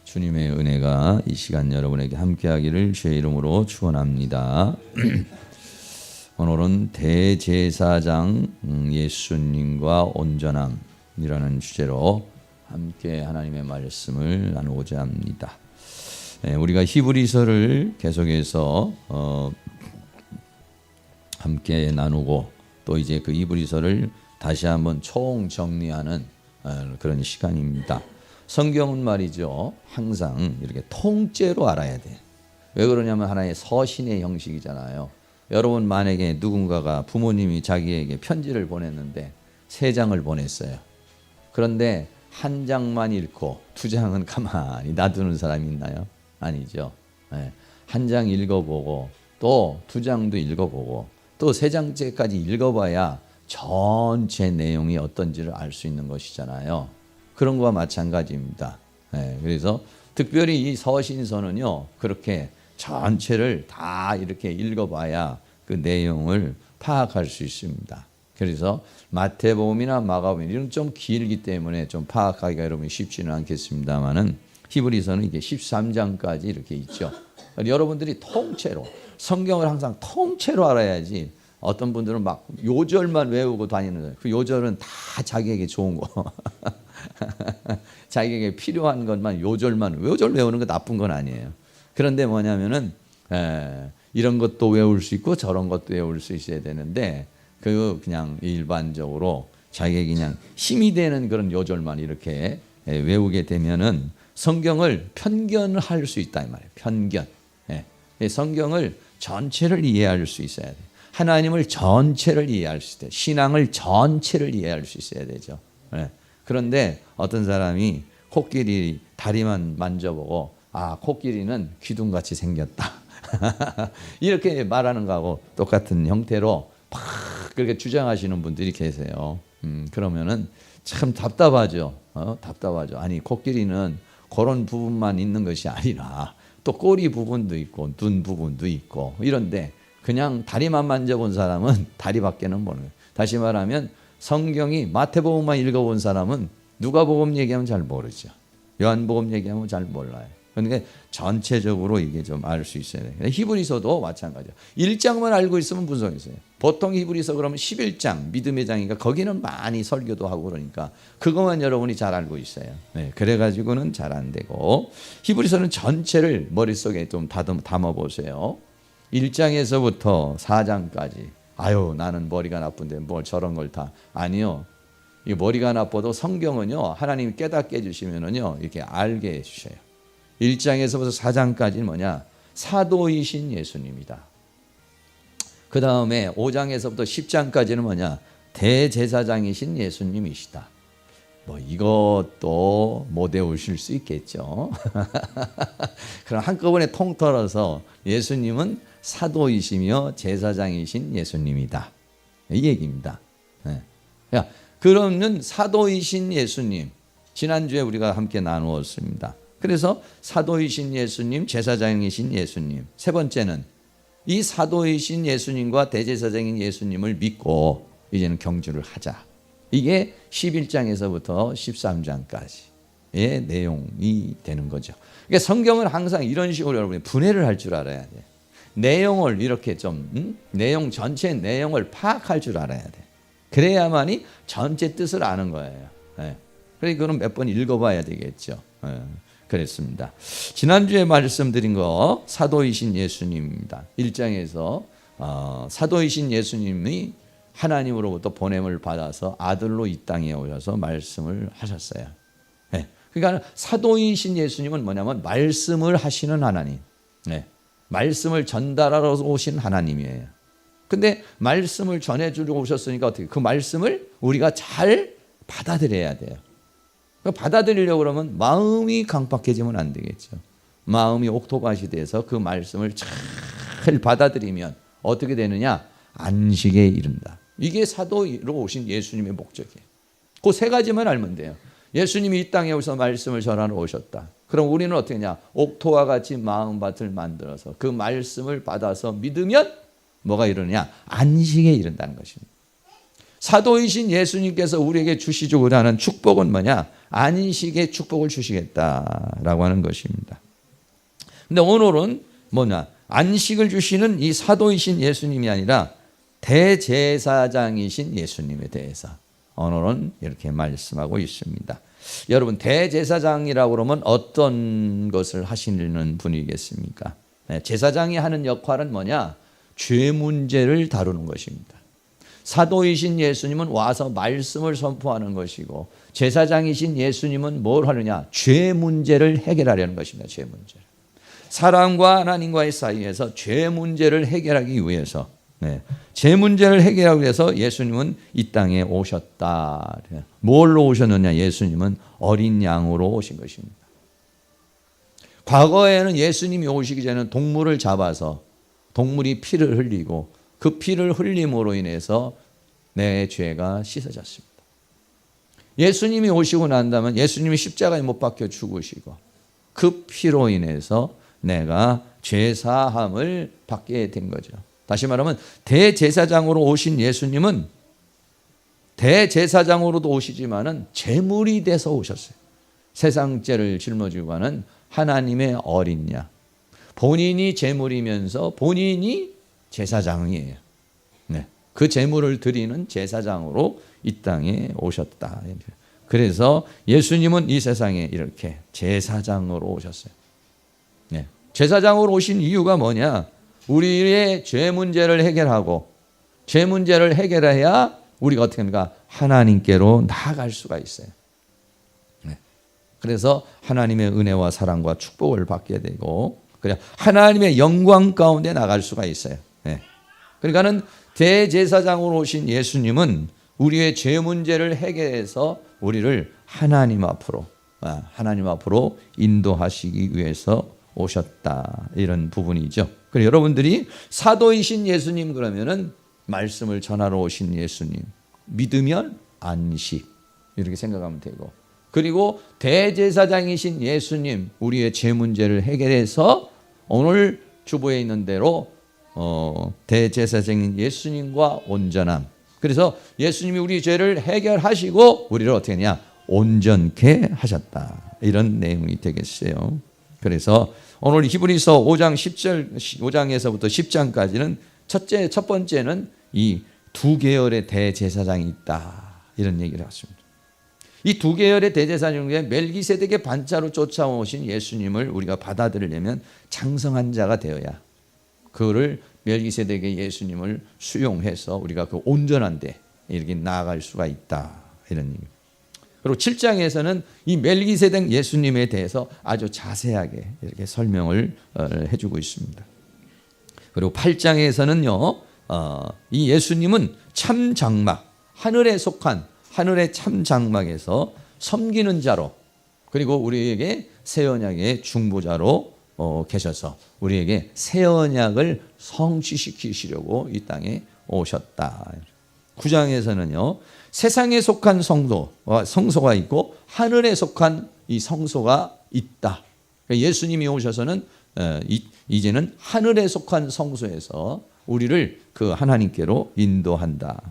주님의 은혜가 이 시간 여러분에게 함께하기를 주의 이름으로 축원합니다. 오늘은 대제사장 예수님과 온전함이라는 주제로 함께 하나님의 말씀을 나누고자 합니다. 우리가 히브리서를 계속해서 함께 나누고 또 이제 그 히브리서를 다시 한번 총정리하는 그런 시간입니다. 성경은 말이죠, 항상 이렇게 통째로 알아야 돼. 왜 그러냐면 하나의 서신의 형식이잖아요. 여러분 만약에 누군가가 부모님이 자기에게 편지를 보냈는데 3장을 보냈어요. 그런데 1장만 읽고 2장은 가만히 놔두는 사람이 있나요? 아니죠. 1장 읽어보고 또 2장도 읽어보고 또 3장째까지 읽어봐야 전체 내용이 어떤지를 알 수 있는 것이잖아요. 그런 거와 마찬가지입니다. 그래서 특별히 이 서신서는요, 그렇게 전체를 다 이렇게 읽어봐야 그 내용을 파악할 수 있습니다. 그래서 마태복음이나 마가복음 이런 좀 길기 때문에 좀 파악하기가 여러분이 쉽지는 않겠습니다만은 히브리서는 이게 13장까지 이렇게 있죠. 여러분들이 통째로 성경을 항상 통째로 알아야지. 어떤 분들은 막 요절만 외우고 다니는 거예요. 그 요절은 다 자기에게 좋은 거. 자기에게 필요한 것만 요절 외우는 거 나쁜 건 아니에요. 그런데 뭐냐면은 이런 것도 외울 수 있고 저런 것도 외울 수 있어야 되는데 그냥 일반적으로 자기에게 그냥 힘이 되는 그런 요절만 이렇게 외우게 되면은 성경을 편견할 수 있다 이 말이에요. 편견. 성경을 전체를 이해할 수 있어야 돼요. 하나님을 전체를 이해할 수 있어요. 신앙을 전체를 이해할 수 있어야 되죠. 그런데 어떤 사람이 코끼리 다리만 만져보고 코끼리는 귀둥같이 생겼다. 이렇게 말하는 거하고 똑같은 형태로 막 그렇게 주장하시는 분들이 계세요. 그러면은 참 답답하죠. 답답하죠. 아니 코끼리는 그런 부분만 있는 것이 아니라 또 꼬리 부분도 있고 눈 부분도 있고 이런데 그냥 다리만 만져본 사람은 다리밖에는 모르는 거예요. 다시 말하면 성경이 마태복음만 읽어본 사람은 누가복음 얘기하면 잘 모르죠. 요한복음 얘기하면 잘 몰라요. 그러니까 전체적으로 이게 좀 알 수 있어야 돼요. 히브리서도 마찬가지예요. 1장만 알고 있으면 분석이 있어요. 보통 히브리서 그러면 11장 믿음의 장이니까 거기는 많이 설교도 하고 그러니까 그것만 여러분이 잘 알고 있어요. 그래가지고는 잘 안 되고 히브리서는 전체를 머릿속에 좀 담아보세요. 1장에서부터 4장까지 나는 머리가 나쁜데 뭘 저런 걸 다. 아니요. 이 머리가 나빠도 성경은요, 하나님이 깨닫게 해주시면은요, 이렇게 알게 해주셔요. 1장에서부터 4장까지는 뭐냐? 사도이신 예수님이다. 그 다음에 5장에서부터 10장까지는 뭐냐? 대제사장이신 예수님이시다. 이것도 못 외우실 수 있겠죠. 그럼 한꺼번에 통틀어서 예수님은 사도이시며 제사장이신 예수님이다. 이 얘기입니다. 그러면 사도이신 예수님, 지난주에 우리가 함께 나누었습니다. 그래서 사도이신 예수님, 제사장이신 예수님. 세 번째는 이 사도이신 예수님과 대제사장인 예수님을 믿고 이제는 경주를 하자. 이게 11장에서부터 13장까지의 내용이 되는 거죠. 그러니까 성경은 항상 이런 식으로 여러분이 분해를 할 줄 알아야 돼요. 내용을 이렇게 좀 내용 전체 내용을 파악할 줄 알아야 돼. 그래야만이 전체 뜻을 아는 거예요. 그러니까 그건 몇 번 읽어봐야 되겠죠. 그랬습니다. 지난주에 말씀드린 거 사도이신 예수님입니다. 1장에서 사도이신 예수님이 하나님으로부터 보냄을 받아서 아들로 이 땅에 오셔서 말씀을 하셨어요. 그러니까 사도이신 예수님은 뭐냐면 말씀을 하시는 하나님. 말씀을 전달하러 오신 하나님이에요. 근데 말씀을 전해주려고 오셨으니까 어떻게 그 말씀을 우리가 잘 받아들여야 돼요. 받아들이려고 그러면 마음이 강팍해지면 안 되겠죠. 마음이 옥토밭이 돼서 그 말씀을 잘 받아들이면 어떻게 되느냐? 안식에 이른다. 이게 사도로 오신 예수님의 목적이에요. 그 3가지만 알면 돼요. 예수님이 이 땅에 오셔서 말씀을 전하러 오셨다. 그럼 우리는 어떻게 하냐? 옥토와 같이 마음밭을 만들어서 그 말씀을 받아서 믿으면 뭐가 이러냐? 안식에 이른다는 것입니다. 사도이신 예수님께서 우리에게 주시고자 하는 축복은 뭐냐? 안식의 축복을 주시겠다라고 하는 것입니다. 근데 오늘은 뭐냐? 안식을 주시는 이 사도이신 예수님이 아니라 대제사장이신 예수님에 대해서 오늘은 이렇게 말씀하고 있습니다. 여러분, 대제사장이라고 그러면 어떤 것을 하시는 분이겠습니까? 제사장이 하는 역할은 뭐냐? 죄 문제를 다루는 것입니다. 사도이신 예수님은 와서 말씀을 선포하는 것이고, 제사장이신 예수님은 뭘 하느냐? 죄 문제를 해결하려는 것입니다. 죄 문제를. 사람과 하나님과의 사이에서 죄 문제를 해결하기 위해서, 죄 문제를 해결하기 위해서 예수님은 이 땅에 오셨다. 뭘로 오셨느냐? 예수님은 어린 양으로 오신 것입니다. 과거에는 예수님이 오시기 전에 동물을 잡아서 동물이 피를 흘리고 그 피를 흘림으로 인해서 내 죄가 씻어졌습니다. 예수님이 오시고 난다면 예수님이 십자가에 못 박혀 죽으시고 그 피로 인해서 내가 죄사함을 받게 된 거죠. 다시 말하면 대제사장으로 오신 예수님은 대제사장으로도 오시지만은 제물이 돼서 오셨어요. 세상 죄를 짊어지고 가는 하나님의 어린 양. 본인이 제물이면서 본인이 제사장이에요. 그 제물을 드리는 제사장으로 이 땅에 오셨다. 그래서 예수님은 이 세상에 이렇게 제사장으로 오셨어요. 제사장으로 오신 이유가 뭐냐? 우리의 죄 문제를 해결하고 죄 문제를 해결해야 우리가 어떻게 합니까? 하나님께로 나아갈 수가 있어요. 그래서 하나님의 은혜와 사랑과 축복을 받게 되고 그래 하나님의 영광 가운데 나갈 수가 있어요. 그러니까는 대제사장으로 오신 예수님은 우리의 죄 문제를 해결해서 우리를 하나님 앞으로 인도하시기 위해서 오셨다. 이런 부분이죠. 그리고 여러분들이 사도이신 예수님 그러면은 말씀을 전하러 오신 예수님, 믿으면 안식 이렇게 생각하면 되고, 그리고 대제사장이신 예수님, 우리의 죄 문제를 해결해서 오늘 주보에 있는 대로 대제사장인 예수님과 온전함. 그래서 예수님이 우리 죄를 해결하시고 우리를 어떻게 하냐? 온전케 하셨다. 이런 내용이 되겠어요. 그래서 오늘 히브리서 5장에서부터 10장까지는 첫 번째는 이 두 계열의 대제사장이 있다. 이런 얘기를 했습니다. 이 두 계열의 대제사장 중에 멜기세덱의 반차로 쫓아오신 예수님을 우리가 받아들이려면 장성한 자가 되어야 그를 멜기세덱의 예수님을 수용해서 우리가 그 온전한 데 이렇게 나아갈 수가 있다. 이런 얘기입니다. 그리고 7장에서는 이 멜기세덱 예수님에 대해서 아주 자세하게 이렇게 설명을 해주고 있습니다. 그리고 8장에서는요, 이 예수님은 참 장막, 하늘에 속한 하늘의 참 장막에서 섬기는 자로, 그리고 우리에게 새 언약의 중보자로 계셔서 우리에게 새 언약을 성취시키시려고 이 땅에 오셨다. 9장에서는요, 세상에 속한 성소가 있고 하늘에 속한 이 성소가 있다. 예수님이 오셔서는 이제는 하늘에 속한 성소에서 우리를 그 하나님께로 인도한다.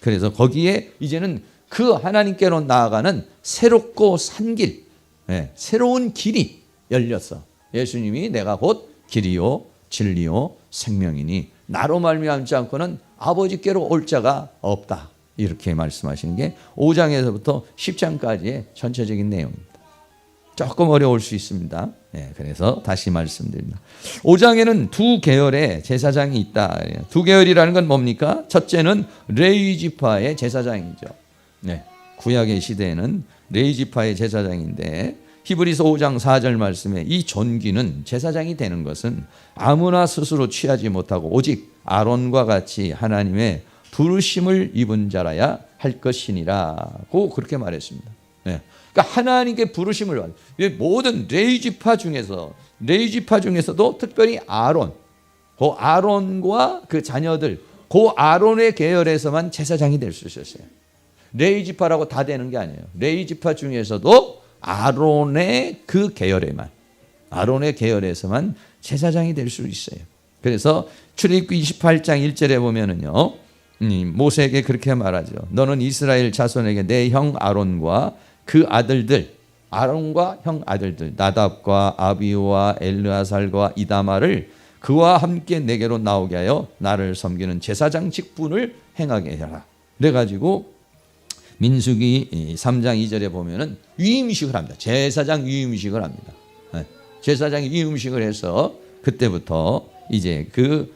그래서 거기에 이제는 그 하나님께로 나아가는 새롭고 산 길, 새로운 길이 열렸어. 예수님이 내가 곧 길이요 진리요 생명이니 나로 말미암지 않고는 아버지께로 올 자가 없다. 이렇게 말씀하시는 게 5장에서부터 10장까지의 전체적인 내용입니다. 조금 어려울 수 있습니다. 그래서 다시 말씀드립니다. 5장에는 두 계열의 제사장이 있다. 두 계열이라는 건 뭡니까? 첫째는 레위 지파의 제사장이죠. 구약의 시대에는 레위 지파의 제사장인데 히브리서 5장 4절 말씀에 이 존귀는 제사장이 되는 것은 아무나 스스로 취하지 못하고 오직 아론과 같이 하나님의 부르심을 입은 자라야 할 것이니라고 그렇게 말했습니다. 그러니까 하나님께 부르심을 받는 모든 레위 지파 중에서도 특별히 아론, 그 아론과 그 자녀들, 그 아론의 계열에서만 제사장이 될 수 있었어요. 레위 지파라고 다 되는 게 아니에요. 레위 지파 중에서도 아론의 그 계열에만, 아론의 계열에서만 제사장이 될 수 있어요. 그래서 출애굽기 28장 1절에 보면은요, 모세에게 그렇게 말하죠. 너는 이스라엘 자손에게 내 형 아론과 그 아들들, 아론과 형 아들들 나답과 아비후와 엘르아살과 이다마를 그와 함께 내게로 나오게 하여 나를 섬기는 제사장 직분을 행하게 해라. 그래가지고 민수기 3장 2절에 보면은 위임식을 합니다. 제사장 위임식을 합니다. 제사장 위임식을 해서 그때부터 이제 그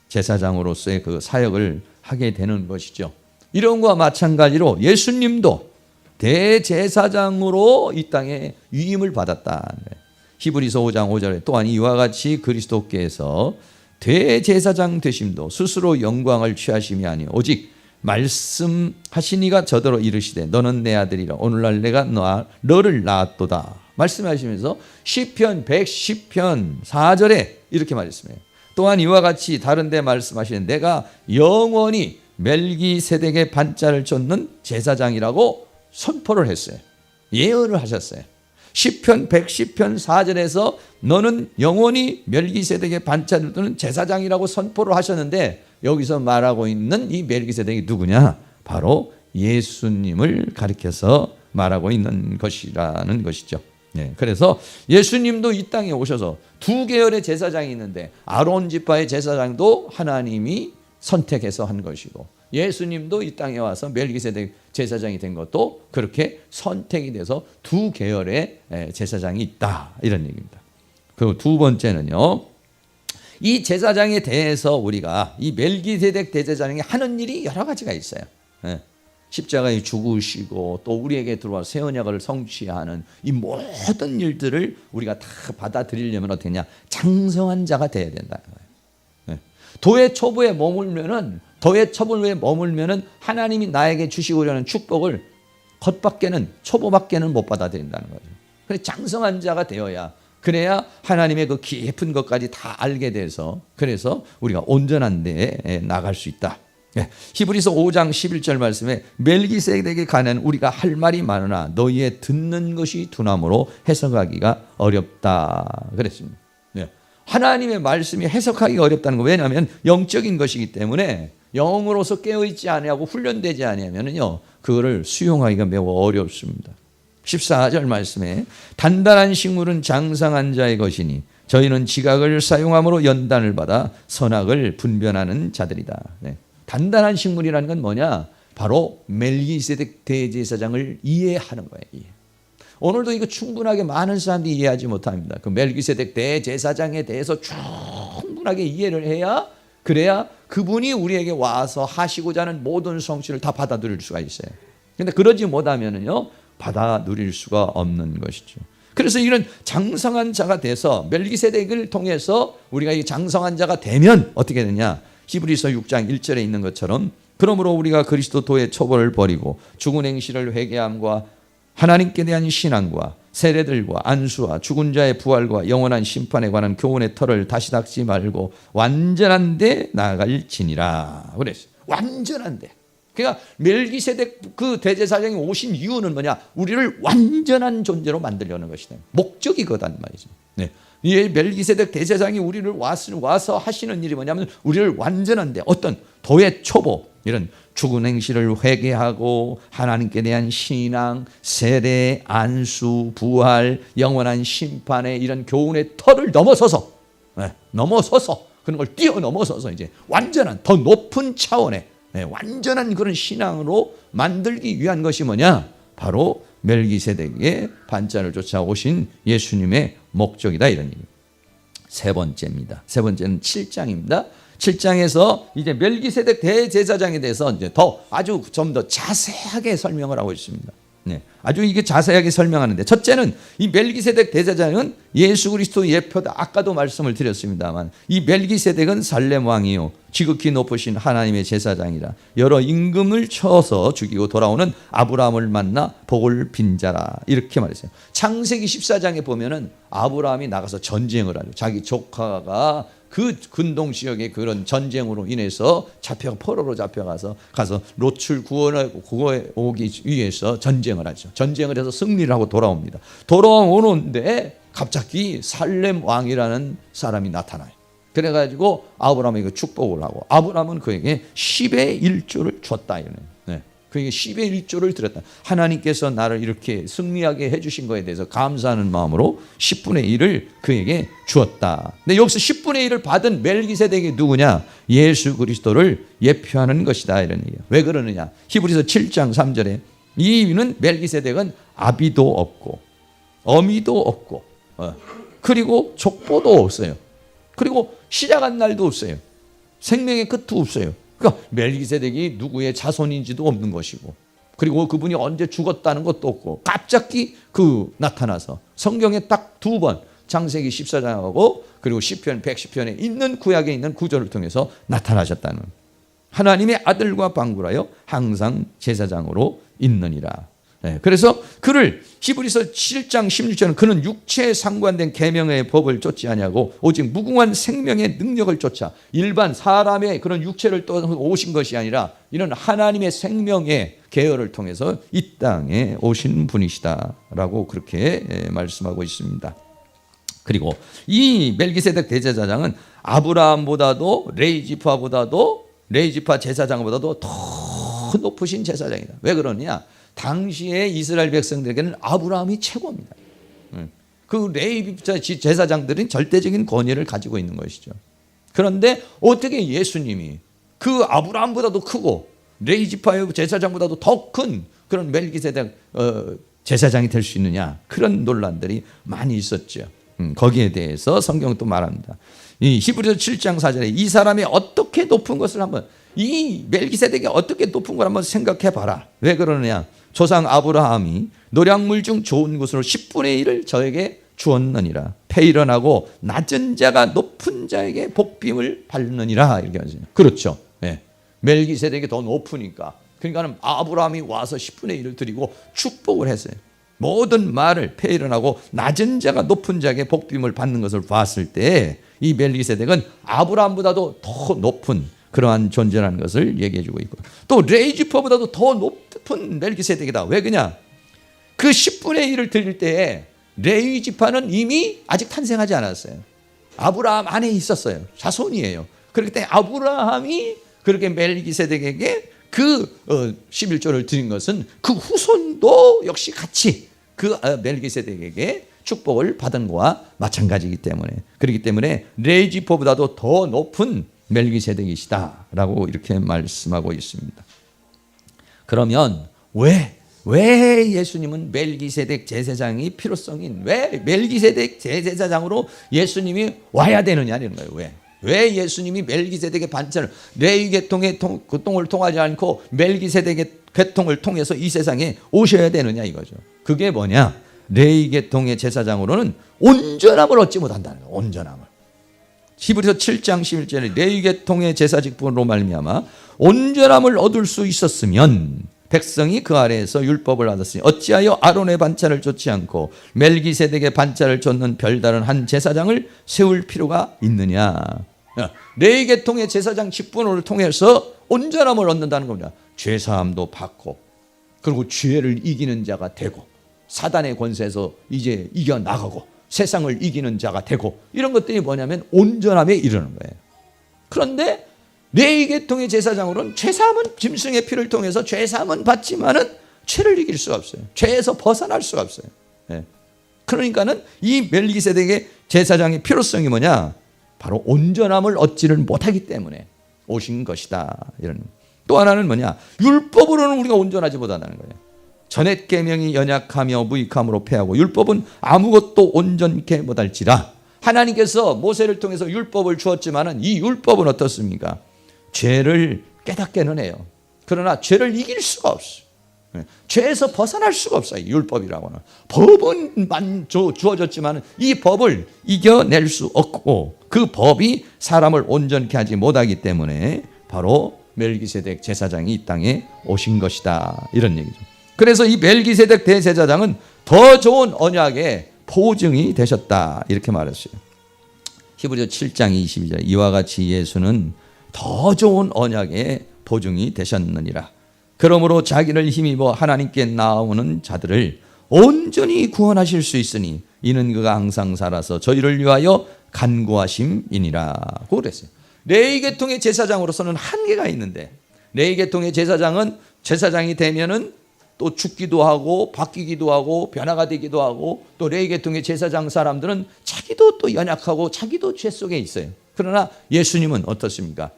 제사장으로서의 그 사역을 하게 되는 것이죠. 이런 것과 마찬가지로 예수님도 대제사장으로 이 땅에 위임을 받았다. 히브리서 5장 5절에 또한 이와 같이 그리스도께서 대제사장 되심도 스스로 영광을 취하심이 아니요 오직 말씀하시니가 저더러 이르시되 너는 내 아들이라 오늘날 내가 너를 낳았도다 말씀하시면서 시편 110편 4절에 이렇게 말했습니다. 또한 이와 같이 다른 데 말씀하시는 내가 영원히 멜기세덱의 반차를 쫓는 제사장이라고 선포를 했어요. 예언을 하셨어요. 시편 110편 4절에서 너는 영원히 멜기세덱의 반차를 쫓는 제사장이라고 선포를 하셨는데 여기서 말하고 있는 이 멜기세덱이 누구냐? 바로 예수님을 가리켜서 말하고 있는 것이라는 것이죠. 네, 그래서 예수님도 이 땅에 오셔서 두 계열의 제사장이 있는데 아론 지파의 제사장도 하나님이 선택해서 한 것이고 예수님도 이 땅에 와서 멜기세덱 제사장이 된 것도 그렇게 선택이 돼서 두 계열의 제사장이 있다 이런 얘기입니다. 그리고 두 번째는요. 이 제사장에 대해서 우리가 이 멜기세덱 대제사장이 하는 일이 여러 가지가 있어요. 십자가에 죽으시고 또 우리에게 들어와 새 언약을 성취하는 이 모든 일들을 우리가 다 받아들이려면 어떻게 하냐? 장성한 자가 돼야 된다는 거예요. 도의 초보에 머물면은 하나님이 나에게 주시고자 하는 축복을 겉밖에는 초보밖에는 못 받아들인다는 거죠. 그래서 장성한 자가 되어야 그래야 하나님의 그 깊은 것까지 다 알게 돼서 그래서 우리가 온전한 데에 나갈 수 있다. 히브리서 5장 11절 말씀에 멜기세덱에 관한 우리가 할 말이 많으나 너희의 듣는 것이 둔함으로 해석하기가 어렵다 그랬습니다. 하나님의 말씀이 해석하기가 어렵다는 거 왜냐하면 영적인 것이기 때문에 영으로서 깨어있지 아니하고 훈련되지 아니하면요 그거를 수용하기가 매우 어렵습니다. 14절 말씀에 단단한 식물은 장성한 자의 것이니 저희는 지각을 사용함으로 연단을 받아 선악을 분별하는 자들이다. 단단한 식물이라는 건 뭐냐? 바로 멜기세덱 대제사장을 이해하는 거예요. 오늘도 이거 충분하게 많은 사람들이 이해하지 못합니다. 그 멜기세덱 대제사장에 대해서 충분하게 이해를 해야 그래야 그분이 우리에게 와서 하시고자 하는 모든 성취를 다 받아 누릴 수가 있어요. 그런데 그러지 못하면은요 받아 누릴 수가 없는 것이죠. 그래서 이런 장성한 자가 돼서 멜기세덱을 통해서 우리가 이 장성한 자가 되면 어떻게 되냐? 히브리서 6장 1절에 있는 것처럼 그러므로 우리가 그리스도 도의 처벌을 버리고 죽은 행실을 회개함과 하나님께 대한 신앙과 세례들과 안수와 죽은 자의 부활과 영원한 심판에 관한 교훈의 털을 다시 닦지 말고 완전한 데 나아갈지니라 그랬어요. 완전한 데. 그러니까 멜기세덱 그 대제사장이 오신 이유는 뭐냐? 우리를 완전한 존재로 만들려는 것이다. 목적이 그거단 말이죠. 이 멜기세덱 대제사장이 우리를 와서 하시는 일이 뭐냐면 우리를 완전한데 어떤 도의 초보 이런 죽은 행실을 회개하고 하나님께 대한 신앙, 세례, 안수, 부활, 영원한 심판의 이런 교훈의 털을 넘어서서 그런 걸 뛰어넘어서서 이제 완전한 더 높은 차원의 완전한 그런 신앙으로 만들기 위한 것이 뭐냐? 바로 멜기세덱의 반차를 쫓아오신 예수님의 목적이다 이런 얘기입니다. 세 번째입니다. 세 번째는 7장입니다. 7장에서 이제 멜기세덱 대제사장에 대해서 이제 아주 좀 더 자세하게 설명을 하고 있습니다. 아주 이게 자세하게 설명하는데 첫째는 이 멜기세덱 대제사장은 예수 그리스도 예표다. 아까도 말씀을 드렸습니다만 이 멜기세덱은 살렘 왕이요 지극히 높으신 하나님의 제사장이라 여러 임금을 쳐서 죽이고 돌아오는 아브라함을 만나 복을 빈 자라 이렇게 말했어요. 창세기 14장에 보면은 아브라함이 나가서 전쟁을 하죠. 자기 조카가 그 근동 지역의 그런 전쟁으로 인해서 포로로 잡혀가서 롯을 구원하고 그거에 오기 위해서 전쟁을 하죠. 전쟁을 해서 승리를 하고 돌아옵니다. 돌아오는데 갑자기 살렘 왕이라는 사람이 나타나요. 그래가지고 아브라함에게 축복을 하고 아브라함은 그에게 10의 1조를 줬다. 네. 그에게 10의 1조를 드렸다. 하나님께서 나를 이렇게 승리하게 해주신 거에 대해서 감사하는 마음으로 10분의 1을 그에게 주었다. 근데 여기서 10분의 1을 받은 멜기세덱이 누구냐? 예수 그리스도를 예표하는 것이다. 이런 얘기예요. 왜 그러느냐? 히브리서 7장 3절에 이는 멜기세덱은 아비도 없고 어미도 없고 그리고 족보도 없어요. 그리고 시작한 날도 없어요. 생명의 끝도 없어요. 그러니까 멜기세덱이 누구의 자손인지도 없는 것이고 그리고 그분이 언제 죽었다는 것도 없고 갑자기 나타나서 성경에 딱 2번 창세기 14장하고 그리고 시편 110편에 있는 구약에 있는 구절을 통해서 나타나셨다는 하나님의 아들과 방굴하여 항상 제사장으로 있느니라. 네, 그래서 그를 히브리서 7장 16절은 그는 육체에 상관된 계명의 법을 쫓지 아니하고 오직 무궁한 생명의 능력을 쫓아 일반 사람의 그런 육체를 떠서 오신 것이 아니라 이는 하나님의 생명의 계열을 통해서 이 땅에 오신 분이시다라고 그렇게 말씀하고 있습니다. 그리고 이 멜기세덱 대제사장은 아브라함보다도 레이지파 제사장보다도 더 높으신 제사장이다. 왜 그러냐? 당시에 이스라엘 백성들에게는 아브라함이 최고입니다. 그 레위 제사장들은 절대적인 권위를 가지고 있는 것이죠. 그런데 어떻게 예수님이 그 아브라함보다도 크고 레위지파의 제사장보다도 더 큰 그런 멜기세덱 제사장이 될 수 있느냐? 그런 논란들이 많이 있었죠. 거기에 대해서 성경은 또 말합니다. 이 히브리서 7장 4절에 이 사람이 어떻게 높은 것을 한번 이 멜기세덱이 어떻게 높은 걸 한번 생각해 봐라. 왜 그러느냐? 조상 아브라함이 노량물 중 좋은 것으로 10분의 1을 저에게 주었느니라. 패일언하고 낮은 자가 높은 자에게 복빔을 받느니라. 이렇게 하죠. 그렇죠. 네. 멜기세덱이 더 높으니까. 그러니까 아브라함이 와서 10분의 1을 드리고 축복을 했어요. 모든 말을 패일언하고 낮은 자가 높은 자에게 복빔을 받는 것을 봤을 때 이 멜기세덱은 아브라함보다도 더 높은 그러한 존재라는 것을 얘기해 주고 있고 또 레이지파보다도 더 높은 멜기세덱이다. 왜 그냐? 그 10분의 1을 드릴 때에 레이지파는 이미 아직 탄생하지 않았어요. 아브라함 안에 있었어요. 자손이에요. 그렇기 때문에 아브라함이 그렇게 멜기세덱에게 그 11조를 드린 것은 그 후손도 역시 같이 그 멜기세덱에게 축복을 받은 것과 마찬가지이기 때문에 그렇기 때문에 레이지파보다도 더 높은 멜기세덱이시다라고 이렇게 말씀하고 있습니다. 그러면 왜 예수님은 멜기세덱 제사장이 필요성인 왜 멜기세덱 제사장으로 예수님이 와야 되느냐는 거예요. 왜 예수님이 멜기세덱의 반차를 레위 계통의 똥을 통하지 않고 멜기세덱의 계통을 통해서 이 세상에 오셔야 되느냐 이거죠. 그게 뭐냐? 레위 계통의 제사장으로는 온전함을 얻지 못한다는 거예요. 온전함을. 히브리서 7장 11절에 레위 계통의 제사 직분으로 말미암아 온전함을 얻을 수 있었으면 백성이 그 아래에서 율법을 받았으니 어찌하여 아론의 반차를 쫓지 않고 멜기세덱의 반차를 쫓는 별다른 한 제사장을 세울 필요가 있느냐? 레위 계통의 제사장 직분을 통해서 온전함을 얻는다는 겁니다. 죄사함도 받고 그리고 죄를 이기는 자가 되고 사단의 권세에서 이제 이겨나가고 세상을 이기는 자가 되고 이런 것들이 뭐냐면 온전함에 이르는 거예요. 그런데 레위 계통의 제사장으로는 죄사함은 짐승의 피를 통해서 죄사함은 받지만은 죄를 이길 수가 없어요. 죄에서 벗어날 수가 없어요. 그러니까는 이 멜기세덱의 제사장의 필요성이 뭐냐? 바로 온전함을 얻지를 못하기 때문에 오신 것이다. 이런. 또 하나는 뭐냐? 율법으로는 우리가 온전하지 못한다는 거예요. 전옛 계명이 연약하며 무익함으로 패하고 율법은 아무것도 온전케 못할지라. 하나님께서 모세를 통해서 율법을 주었지만은 이 율법은 어떻습니까? 죄를 깨닫게는 해요. 그러나 죄를 이길 수가 없어요. 죄에서 벗어날 수가 없어요. 율법이라고는. 법은 주어졌지만 이 법을 이겨낼 수 없고 그 법이 사람을 온전케 하지 못하기 때문에 바로 멜기세덱 제사장이 이 땅에 오신 것이다. 이런 얘기죠. 그래서 이 멜기세덱 대제사장은 더 좋은 언약의 보증이 되셨다. 이렇게 말했어요. 히브리서 7장 22절 이와 같이 예수는 더 좋은 언약의 보증이 되셨느니라. 그러므로 자기를 힘입어 하나님께 나오는 자들을 온전히 구원하실 수 있으니 이는 그가 항상 살아서 저희를 위하여 간구하심이니라고 그랬어요. 레위 계통의 제사장으로서는 한계가 있는데, 레위 계통의 제사장이 되면은 또 죽기도 하고 바뀌기도 하고 변화가 되기도 하고, 또 레위 계통의 제사장 사람들은 자기도 또 연약하고 자기도 죄 속에 있어요. 그러나 예수님은 어떻습니까?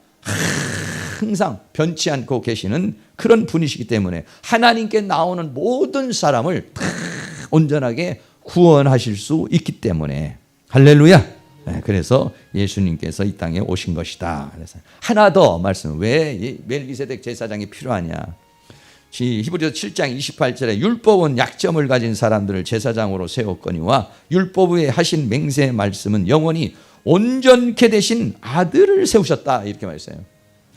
항상 변치 않고 계시는 그런 분이시기 때문에 하나님께 나오는 모든 사람을 다 온전하게 구원하실 수 있기 때문에, 할렐루야. 그래서 예수님께서 이 땅에 오신 것이다. 그래서 하나 더 말씀, 왜 멜기세덱 제사장이 필요하냐? 히브리서 7장 28절에 율법은 약점을 가진 사람들을 제사장으로 세웠거니와 율법에 하신 맹세의 말씀은 영원히 온전케 되신 아들을 세우셨다, 이렇게 말했어요.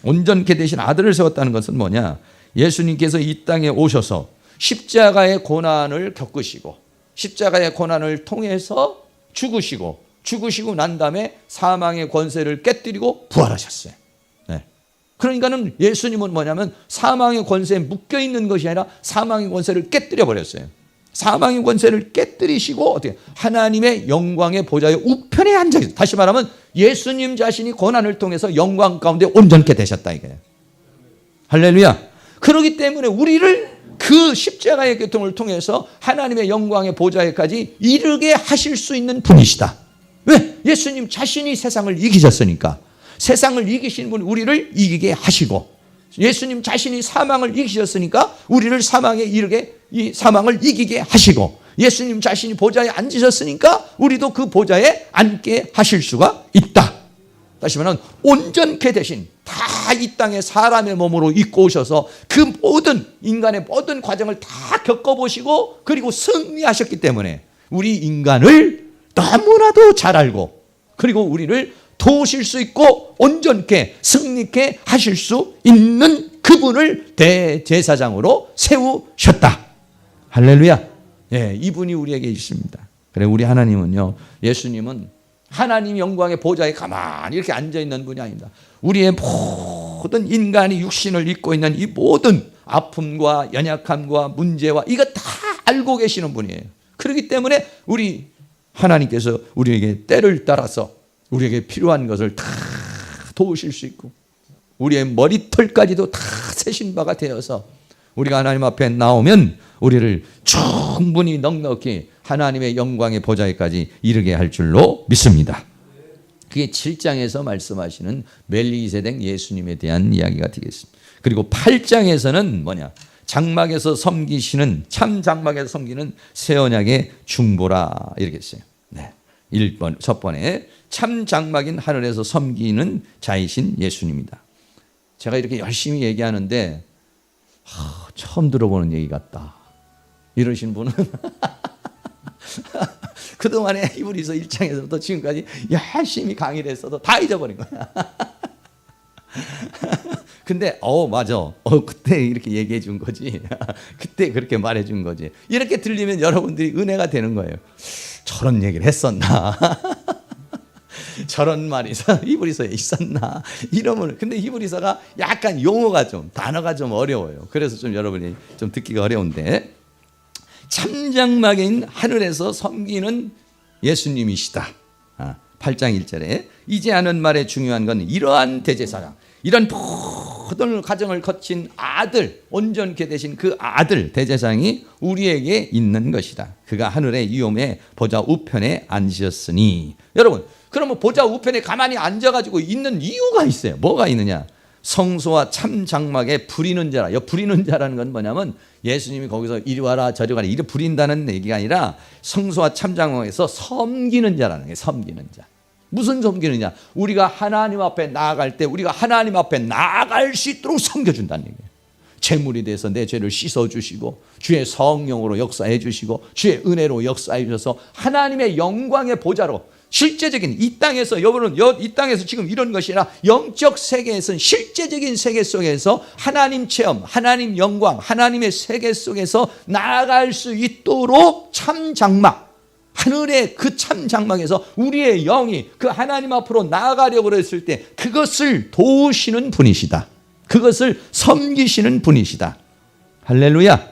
온전케 되신 아들을 세웠다는 것은 뭐냐? 예수님께서 이 땅에 오셔서 십자가의 고난을 겪으시고 십자가의 고난을 통해서 죽으시고 난 다음에 사망의 권세를 깨뜨리고 부활하셨어요. 네. 그러니까는 예수님은 뭐냐면 사망의 권세에 묶여 있는 것이 아니라 사망의 권세를 깨뜨려 버렸어요. 사망의 권세를 깨뜨리시고 어떻게 하나님의 영광의 보좌의 우편에 앉아 계세요. 다시 말하면 예수님 자신이 고난을 통해서 영광 가운데 온전케 되셨다 이거예요. 할렐루야. 그렇기 때문에 우리를 그 십자가의 고통을 통해서 하나님의 영광의 보좌에까지 이르게 하실 수 있는 분이시다. 왜? 예수님 자신이 세상을 이기셨으니까. 세상을 이기신 분 우리를 이기게 하시고, 예수님 자신이 사망을 이기셨으니까 우리를 사망에 이르게, 이 사망을 이기게 하시고, 예수님 자신이 보좌에 앉으셨으니까 우리도 그 보좌에 앉게 하실 수가 있다. 다시 말하면 온전케 되신, 다 이 땅에 사람의 몸으로 입고 오셔서 그 모든 인간의 모든 과정을 다 겪어보시고 그리고 승리하셨기 때문에 우리 인간을 너무나도 잘 알고, 그리고 우리를 도우실 수 있고 온전케 승리케 하실 수 있는 그분을 대제사장으로 세우셨다. 할렐루야. 예, 이분이 우리에게 있습니다. 그래, 우리 하나님은요, 예수님은 하나님 영광의 보좌에 가만히 이렇게 앉아있는 분이 아닙니다. 우리의 모든 인간이 육신을 입고 있는 이 모든 아픔과 연약함과 문제와 이거 다 알고 계시는 분이에요. 그렇기 때문에 우리 하나님께서 우리에게 때를 따라서 우리에게 필요한 것을 다 도우실 수 있고, 우리의 머리털까지도 다 세신 바가 되어서 우리가 하나님 앞에 나오면 우리를 충분히 넉넉히 하나님의 영광의 보좌에까지 이르게 할 줄로 믿습니다. 그게 7장에서 말씀하시는 멜기세덱 예수님에 대한 이야기가 되겠습니다. 그리고 8장에서는 뭐냐? 장막에서 섬기시는, 참 장막에서 섬기는 새 언약의 중보라 이렇게 했어요. 네. 1번, 첫 번에 참 장막인 하늘에서 섬기는 자이신 예수님이다. 제가 이렇게 열심히 얘기하는데 처음 들어보는 얘기 같다 이러신 분은 그동안에 히브리서 1장에서부터 지금까지 열심히 강의를 했어도 다 잊어버린 거야. 근데 맞아, 그때 이렇게 얘기해 준 거지, 그때 그렇게 말해 준 거지, 이렇게 들리면 여러분들이 은혜가 되는 거예요. 저런 얘기를 했었나? 저런 말이 히브리서에 있었나? 이러면, 근데 히브리서가 약간 용어가 단어가 좀 어려워요. 그래서 좀 여러분이 좀 듣기가 어려운데, 참장막인 하늘에서 섬기는 예수님이시다. 8장 1절에 이제 하는 말의 중요한 건 이러한 대제사장, 이런 모든 과정을 거친 아들, 온전케 되신 그 아들 대제사장이 우리에게 있는 것이다. 그가 하늘의 위엄의 보좌 우편에 앉으셨으니. 여러분, 그러면 보좌 우편에 가만히 앉아가지고 있는 이유가 있어요. 뭐가 있느냐? 성소와 참 장막에 부리는 자라. 부리는 자라는 건 뭐냐면 예수님이 거기서 이리 와라 저리 가라 이리 부린다는 얘기가 아니라 성소와 참 장막에서 섬기는 자라는 게, 섬기는 자. 무슨 섬기느냐? 우리가 하나님 앞에 나아갈 때 우리가 하나님 앞에 나아갈 수 있도록 섬겨준다는 얘기예요. 제물이 돼서 내 죄를 씻어주시고 주의 성령으로 역사해 주시고 주의 은혜로 역사해 주셔서 하나님의 영광의 보좌로 실제적인 이 땅에서, 여러분은 이 땅에서 지금 이런 것이 아니라 영적 세계에서는 실제적인 세계 속에서 하나님 체험, 하나님 영광, 하나님의 세계 속에서 나아갈 수 있도록 참 장막, 하늘의 그 참 장막에서 우리의 영이 그 하나님 앞으로 나아가려고 했을 때 그것을 도우시는 분이시다. 그것을 섬기시는 분이시다. 할렐루야.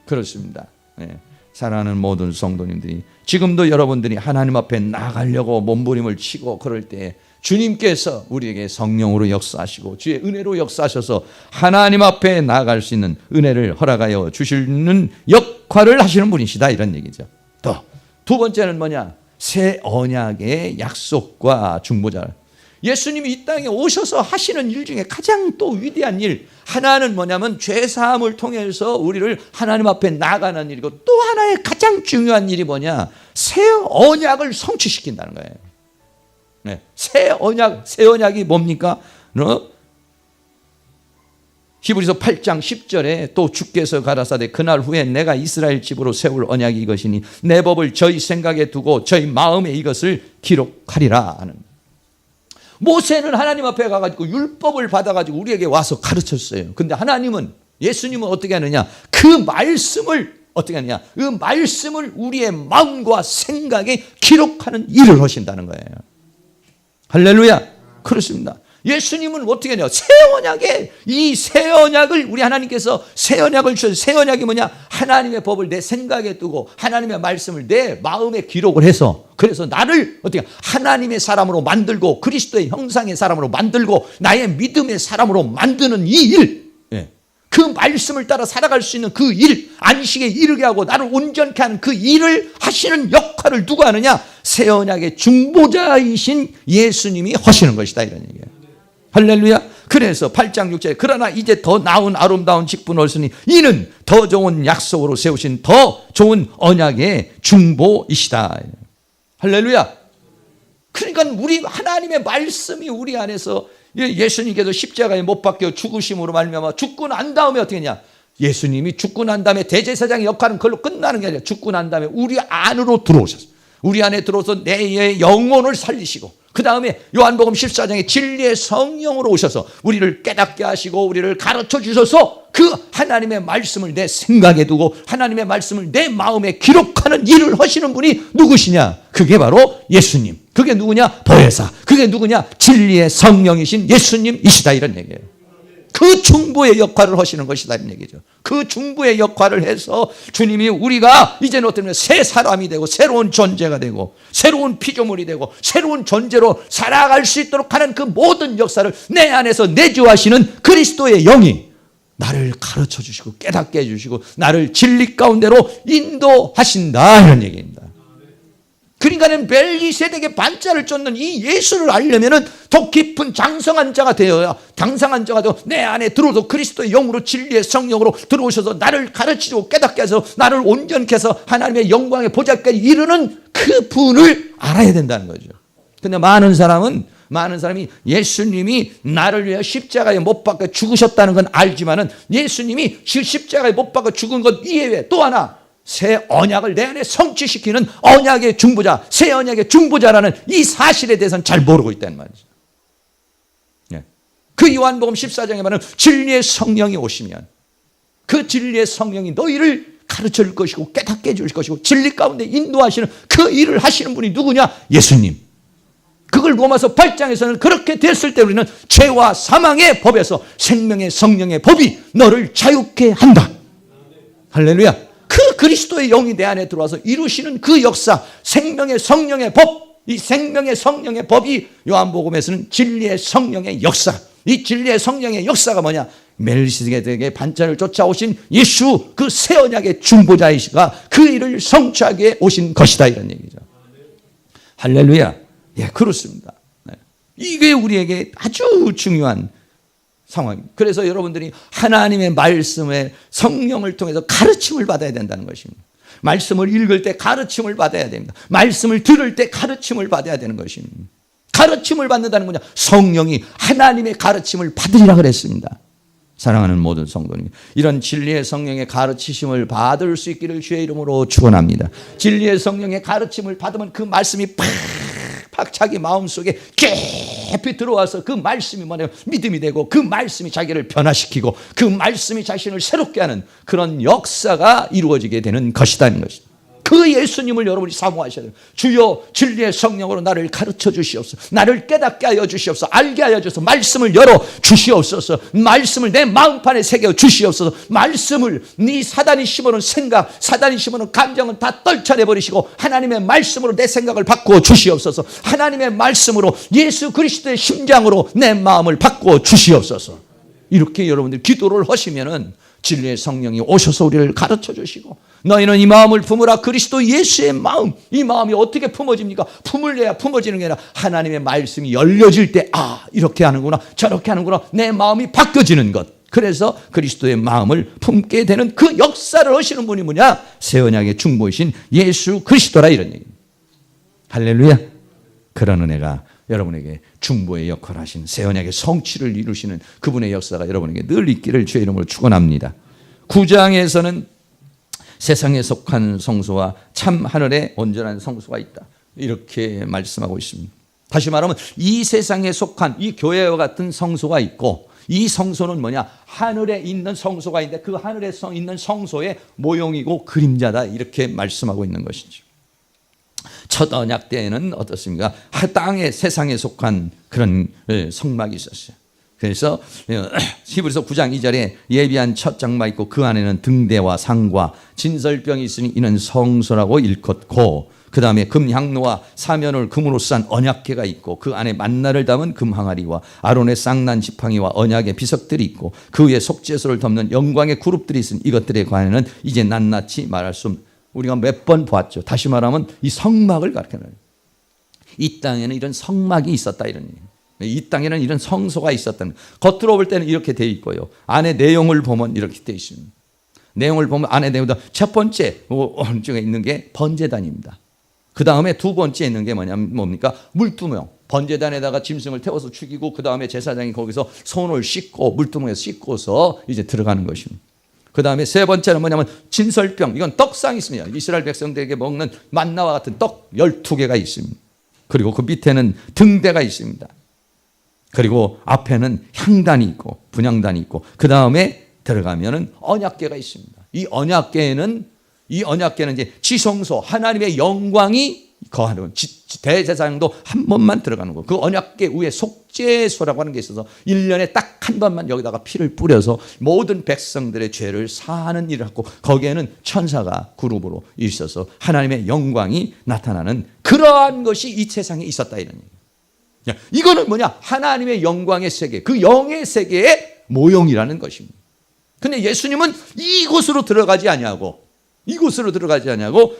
그렇습니다. 네. 사랑하는 모든 성도님들이, 지금도 여러분들이 하나님 앞에 나가려고 몸부림을 치고 그럴 때 주님께서 우리에게 성령으로 역사하시고 주의 은혜로 역사하셔서 하나님 앞에 나아갈 수 있는 은혜를 허락하여 주시는 역할을 하시는 분이시다, 이런 얘기죠. 또 두 번째는 뭐냐? 새 언약의 약속과 중보자. 예수님이 이 땅에 오셔서 하시는 일 중에 가장 또 위대한 일, 하나는 뭐냐면 죄사함을 통해서 우리를 하나님 앞에 나가는 일이고, 또 하나의 가장 중요한 일이 뭐냐? 새 언약을 성취시킨다는 거예요. 네. 새 언약이 뭡니까? 히브리서 8장 10절에 또 주께서 가라사대 그날 후에 내가 이스라엘 집으로 세울 언약이 이것이니 내 법을 저희 생각에 두고 저희 마음에 이것을 기록하리라 하는. 모세는 하나님 앞에 가가지고 율법을 받아가지고 우리에게 와서 가르쳤어요. 근데 하나님은, 예수님은 어떻게 하느냐? 그 말씀을 어떻게 하느냐? 그 말씀을 우리의 마음과 생각에 기록하는 일을 하신다는 거예요. 할렐루야. 그렇습니다. 예수님은 어떻게 하냐? 새 언약에, 이 새 언약을 우리 하나님께서 새 언약을 주셔서, 새 언약이 뭐냐? 하나님의 법을 내 생각에 두고 하나님의 말씀을 내 마음에 기록을 해서, 그래서 나를 어떻게 하나님의 사람으로 만들고 그리스도의 형상의 사람으로 만들고 나의 믿음의 사람으로 만드는 이 일, 그 말씀을 따라 살아갈 수 있는 그 일, 안식에 이르게 하고 나를 온전케 하는 그 일을 하시는 역할을 누가 하느냐? 새 언약의 중보자이신 예수님이 하시는 것이다, 이런 얘기예요. 할렐루야. 그래서 8장 6절에 그러나 이제 더 나은 아름다운 직분을 얻으니 이는 더 좋은 약속으로 세우신 더 좋은 언약의 중보이시다. 할렐루야. 그러니까 우리 하나님의 말씀이 우리 안에서, 예수님께서 십자가에 못 박혀 죽으심으로 말미암아 죽고 난 다음에 어떻게 했냐? 예수님이 죽고 난 다음에 대제사장의 역할은 그걸로 끝나는 게 아니라 죽고 난 다음에 우리 안으로 들어오셨어요. 우리 안에 들어서 내 영혼을 살리시고, 그 다음에 요한복음 14장에 진리의 성령으로 오셔서 우리를 깨닫게 하시고 우리를 가르쳐 주셔서 그 하나님의 말씀을 내 생각에 두고 하나님의 말씀을 내 마음에 기록하는 일을 하시는 분이 누구시냐? 그게 바로 예수님. 그게 누구냐? 보혜사. 그게 누구냐? 진리의 성령이신 예수님이시다, 이런 얘기예요. 그 중보의 역할을 하시는 것이다, 이런 얘기죠. 그 중보의 역할을 해서 주님이 우리가 이제는 어떤 새 사람이 되고 새로운 존재가 되고 새로운 피조물이 되고 새로운 존재로 살아갈 수 있도록 하는 그 모든 역사를 내 안에서 내주하시는 그리스도의 영이 나를 가르쳐 주시고 깨닫게 해주시고 나를 진리 가운데로 인도하신다, 이런 얘기입니다. 그러니까는 멜기세덱의 반자를 쫓는 이 예수를 알려면은 더 깊은 장성한 자가 되어야, 장성한 자가 되어 내 안에 들어서 그리스도의 영으로 진리의 성령으로 들어오셔서 나를 가르치고 깨닫게 해서 나를 온전케 해서 하나님의 영광의 보좌까지 이르는 그 분을 알아야 된다는 거죠. 근데 많은 사람이 예수님이 나를 위해 십자가에 못 박혀 죽으셨다는 건 알지만은 예수님이 십자가에 못 박혀 죽은 것 이외에 또 하나 새 언약을 내 안에 성취시키는 언약의 중보자, 새 언약의 중보자라는 이 사실에 대해서는 잘 모르고 있다는 말이죠. 그 요한복음 14장에 말하는 진리의 성령이 오시면 그 진리의 성령이 너희를 가르쳐 줄 것이고 깨닫게 해줄 것이고 진리 가운데 인도하시는 그 일을 하시는 분이 누구냐? 예수님. 그걸 로마서 8장에서는 그렇게 됐을 때 우리는 죄와 사망의 법에서 생명의 성령의 법이 너를 자유케 한다. 할렐루야. 그 그리스도의 영이 내 안에 들어와서 이루시는 그 역사, 생명의 성령의 법, 이 생명의 성령의 법이 요한복음에서는 진리의 성령의 역사. 이 진리의 성령의 역사가 뭐냐? 멜기세덱의 반차를 쫓아오신 예수, 그 새 언약의 중보자이시가 그 일을 성취하게 오신 것이다, 이런 얘기죠. 할렐루야. 예, 그렇습니다. 이게 우리에게 아주 중요한 상황입니다. 그래서 여러분들이 하나님의 말씀에 성령을 통해서 가르침을 받아야 된다는 것입니다. 말씀을 읽을 때 가르침을 받아야 됩니다. 말씀을 들을 때 가르침을 받아야 되는 것입니다. 가르침을 받는다는 거냐? 성령이 하나님의 가르침을 받으리라 그랬습니다. 사랑하는 모든 성도님, 이런 진리의 성령의 가르치심을 받을 수 있기를 주의 이름으로 축원합니다. 진리의 성령의 가르침을 받으면 그 말씀이 팍 자기 마음속에 깊이 들어와서 그 말씀이 뭐냐면 믿음이 되고 그 말씀이 자기를 변화시키고 그 말씀이 자신을 새롭게 하는 그런 역사가 이루어지게 되는 것이라는 것이다. 그 예수님을 여러분이 사모하셔야 돼요. 주여 진리의 성령으로 나를 가르쳐 주시옵소서. 나를 깨닫게 하여 주시옵소서. 알게 하여 주소서. 말씀을 열어 주시옵소서. 말씀을 내 마음판에 새겨 주시옵소서. 말씀을 네 사단이 심어놓은 생각, 사단이 심어놓은 감정은 다 떨쳐내버리시고 하나님의 말씀으로 내 생각을 바꾸어 주시옵소서. 하나님의 말씀으로 예수 그리스도의 심장으로 내 마음을 바꾸어 주시옵소서. 이렇게 여러분들 기도를 하시면은 진리의 성령이 오셔서 우리를 가르쳐 주시고, 너희는 이 마음을 품으라. 그리스도 예수의 마음. 이 마음이 어떻게 품어집니까? 품을래야 품어지는 게 아니라 하나님의 말씀이 열려질 때 이렇게 하는구나, 저렇게 하는구나, 내 마음이 바뀌어지는 것. 그래서 그리스도의 마음을 품게 되는 그 역사를 하시는 분이 뭐냐? 새 언약의 중보이신 예수 그리스도라, 이런 얘기입니다. 할렐루야. 그런 은혜가 여러분에게 중보의 역할을 하신 새 언약의 성취를 이루시는 그분의 역사가 여러분에게 늘 있기를 주의 이름으로 축원합니다. 9장에서는 세상에 속한 성소와 참 하늘에 온전한 성소가 있다, 이렇게 말씀하고 있습니다. 다시 말하면 이 세상에 속한 이 교회와 같은 성소가 있고, 이 성소는 뭐냐? 하늘에 있는 성소가 있는데 그 하늘에 있는 성소의 모형이고 그림자다, 이렇게 말씀하고 있는 것이죠. 첫 언약 때에는 어떻습니까? 땅의 세상에 속한 그런 성막이 있었어요. 그래서 히브리서 9장 2절에 예비한 첫 장막 있고 그 안에는 등대와 상과 진설병이 있으니 이는 성소라고 일컫고, 그 다음에 금향로와 사면을 금으로 싼 언약궤가 있고 그 안에 만나를 담은 금항아리와 아론의 쌍난 지팡이와 언약의 비석들이 있고 그 위에 속죄소를 덮는 영광의 그룹들이 있으니 이것들에 관해는 이제 낱낱이 말할 수 없는, 우리가 몇 번 보았죠. 다시 말하면 이 성막을 가르쳐요. 이 땅에는 이런 성막이 있었다, 이런 얘기예요. 이 땅에는 이런 성소가 있었다는, 겉으로 볼 때는 이렇게 돼 있고요, 안에 내용을 보면 이렇게 돼 있습니다. 내용을 보면 안에 내용보다 첫 번째 쪽에 있는 게 번제단입니다. 그 다음에 두 번째 있는 게 뭡니까? 물두멍. 번제단에다가 짐승을 태워서 죽이고 그 다음에 제사장이 거기서 손을 씻고 물두멍에서 씻고서 이제 들어가는 것입니다. 그 다음에 세 번째는 뭐냐면 진설병. 이건 떡상이 있습니다. 이스라엘 백성들에게 먹는 만나와 같은 떡 12개가 있습니다. 그리고 그 밑에는 등대가 있습니다. 그리고 앞에는 향단이 있고 분향단이 있고 그 다음에 들어가면은 언약궤가 있습니다. 이 언약궤는 이제 지성소, 하나님의 영광이 거하는 대제사장도 한 번만 들어가는 거. 그 언약궤 위에 속죄소라고 하는 게 있어서 1년에 딱 한 번만 여기다가 피를 뿌려서 모든 백성들의 죄를 사하는 일을 하고, 거기에는 천사가 그룹으로 있어서 하나님의 영광이 나타나는 그러한 것이 이 세상에 있었다, 이런 얘기예요. 이거는 뭐냐? 하나님의 영광의 세계, 그 영의 세계의 모형이라는 것입니다. 근데 예수님은 이곳으로 들어가지 아니하고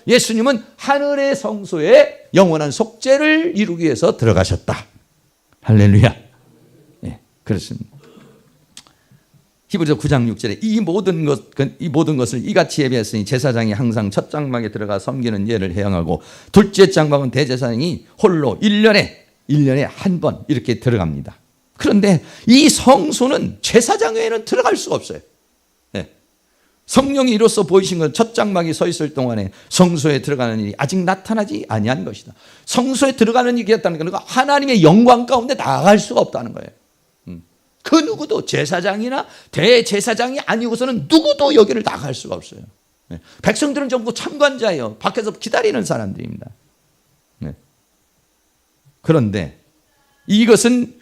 예수님은 하늘의 성소에 영원한 속죄를 이루기 위해서 들어가셨다. 할렐루야. 네, 그렇습니다. 히브리서 9장 6절에 이 모든 것을 이같이 예비했으니 제사장이 항상 첫 장막에 들어가 섬기는 예를 행하고 둘째 장막은 대제사장이 홀로 1년에 한 번 이렇게 들어갑니다. 그런데 이 성소는 제사장 외에는 들어갈 수가 없어요. 성령이 이로써 보이신 건 첫 장막이 서 있을 동안에 성소에 들어가는 일이 아직 나타나지 아니한 것이다. 성소에 들어가는 일이 있다는 건 하나님의 영광 가운데 나아갈 수가 없다는 거예요. 그 누구도 제사장이나 대제사장이 아니고서는 누구도 여기를 나갈 수가 없어요. 백성들은 전부 참관자예요. 밖에서 기다리는 사람들입니다. 그런데 이것은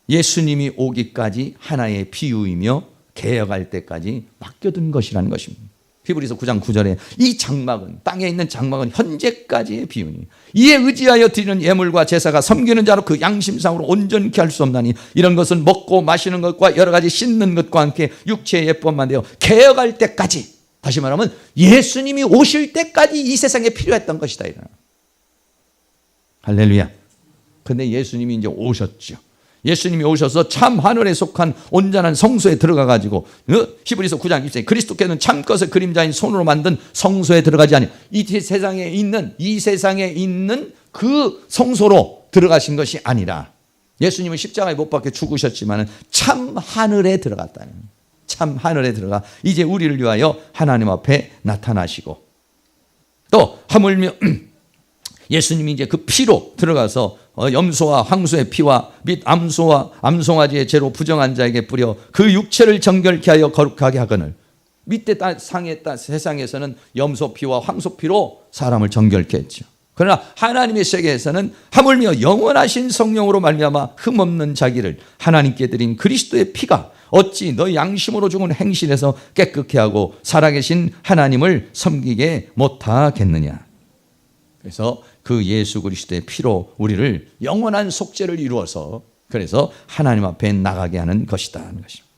예수님이 오기까지 하나의 비유이며 개혁할 때까지 맡겨둔 것이라는 것입니다. 히브리서 9장 9절에 이 장막은, 땅에 있는 장막은 현재까지의 비유니 이에 의지하여 드리는 예물과 제사가 섬기는 자로 그 양심상으로 온전케 할 수 없나니 이런 것은 먹고 마시는 것과 여러 가지 씻는 것과 함께 육체의 예법만 되어 개혁할 때까지, 다시 말하면 예수님이 오실 때까지 이 세상에 필요했던 것이다. 할렐루야. 근데 예수님이 이제 오셨죠. 예수님이 오셔서 참 하늘에 속한 온전한 성소에 들어가가지고 히브리서 9장 1절에 그리스도께는 참 것의 그림자인 손으로 만든 성소에 들어가지 아니 이 세상에 있는 그 성소로 들어가신 것이 아니라 예수님은 십자가에 못 박혀 죽으셨지만 참 하늘에 들어갔다는, 참 하늘에 들어가 이제 우리를 위하여 하나님 앞에 나타나시고, 또 하물며 예수님이 이제 그 피로 들어가서 염소와 황소의 피와 및 암송아지의 죄로 부정한 자에게 뿌려 그 육체를 정결케 하여 거룩하게 하거늘, 밑에 세상에서는 염소피와 황소피로 사람을 정결케 했죠. 그러나 하나님의 세계에서는 하물며 영원하신 성령으로 말미암아 흠없는 자기를 하나님께 드린 그리스도의 피가 어찌 너 양심으로 죽은 행실에서 깨끗게 하고 살아계신 하나님을 섬기게 못하겠느냐. 그래서 그 예수 그리스도의 피로 우리를 영원한 속죄를 이루어서 그래서 하나님 앞에 나가게 하는 것이다 하는 것입니다.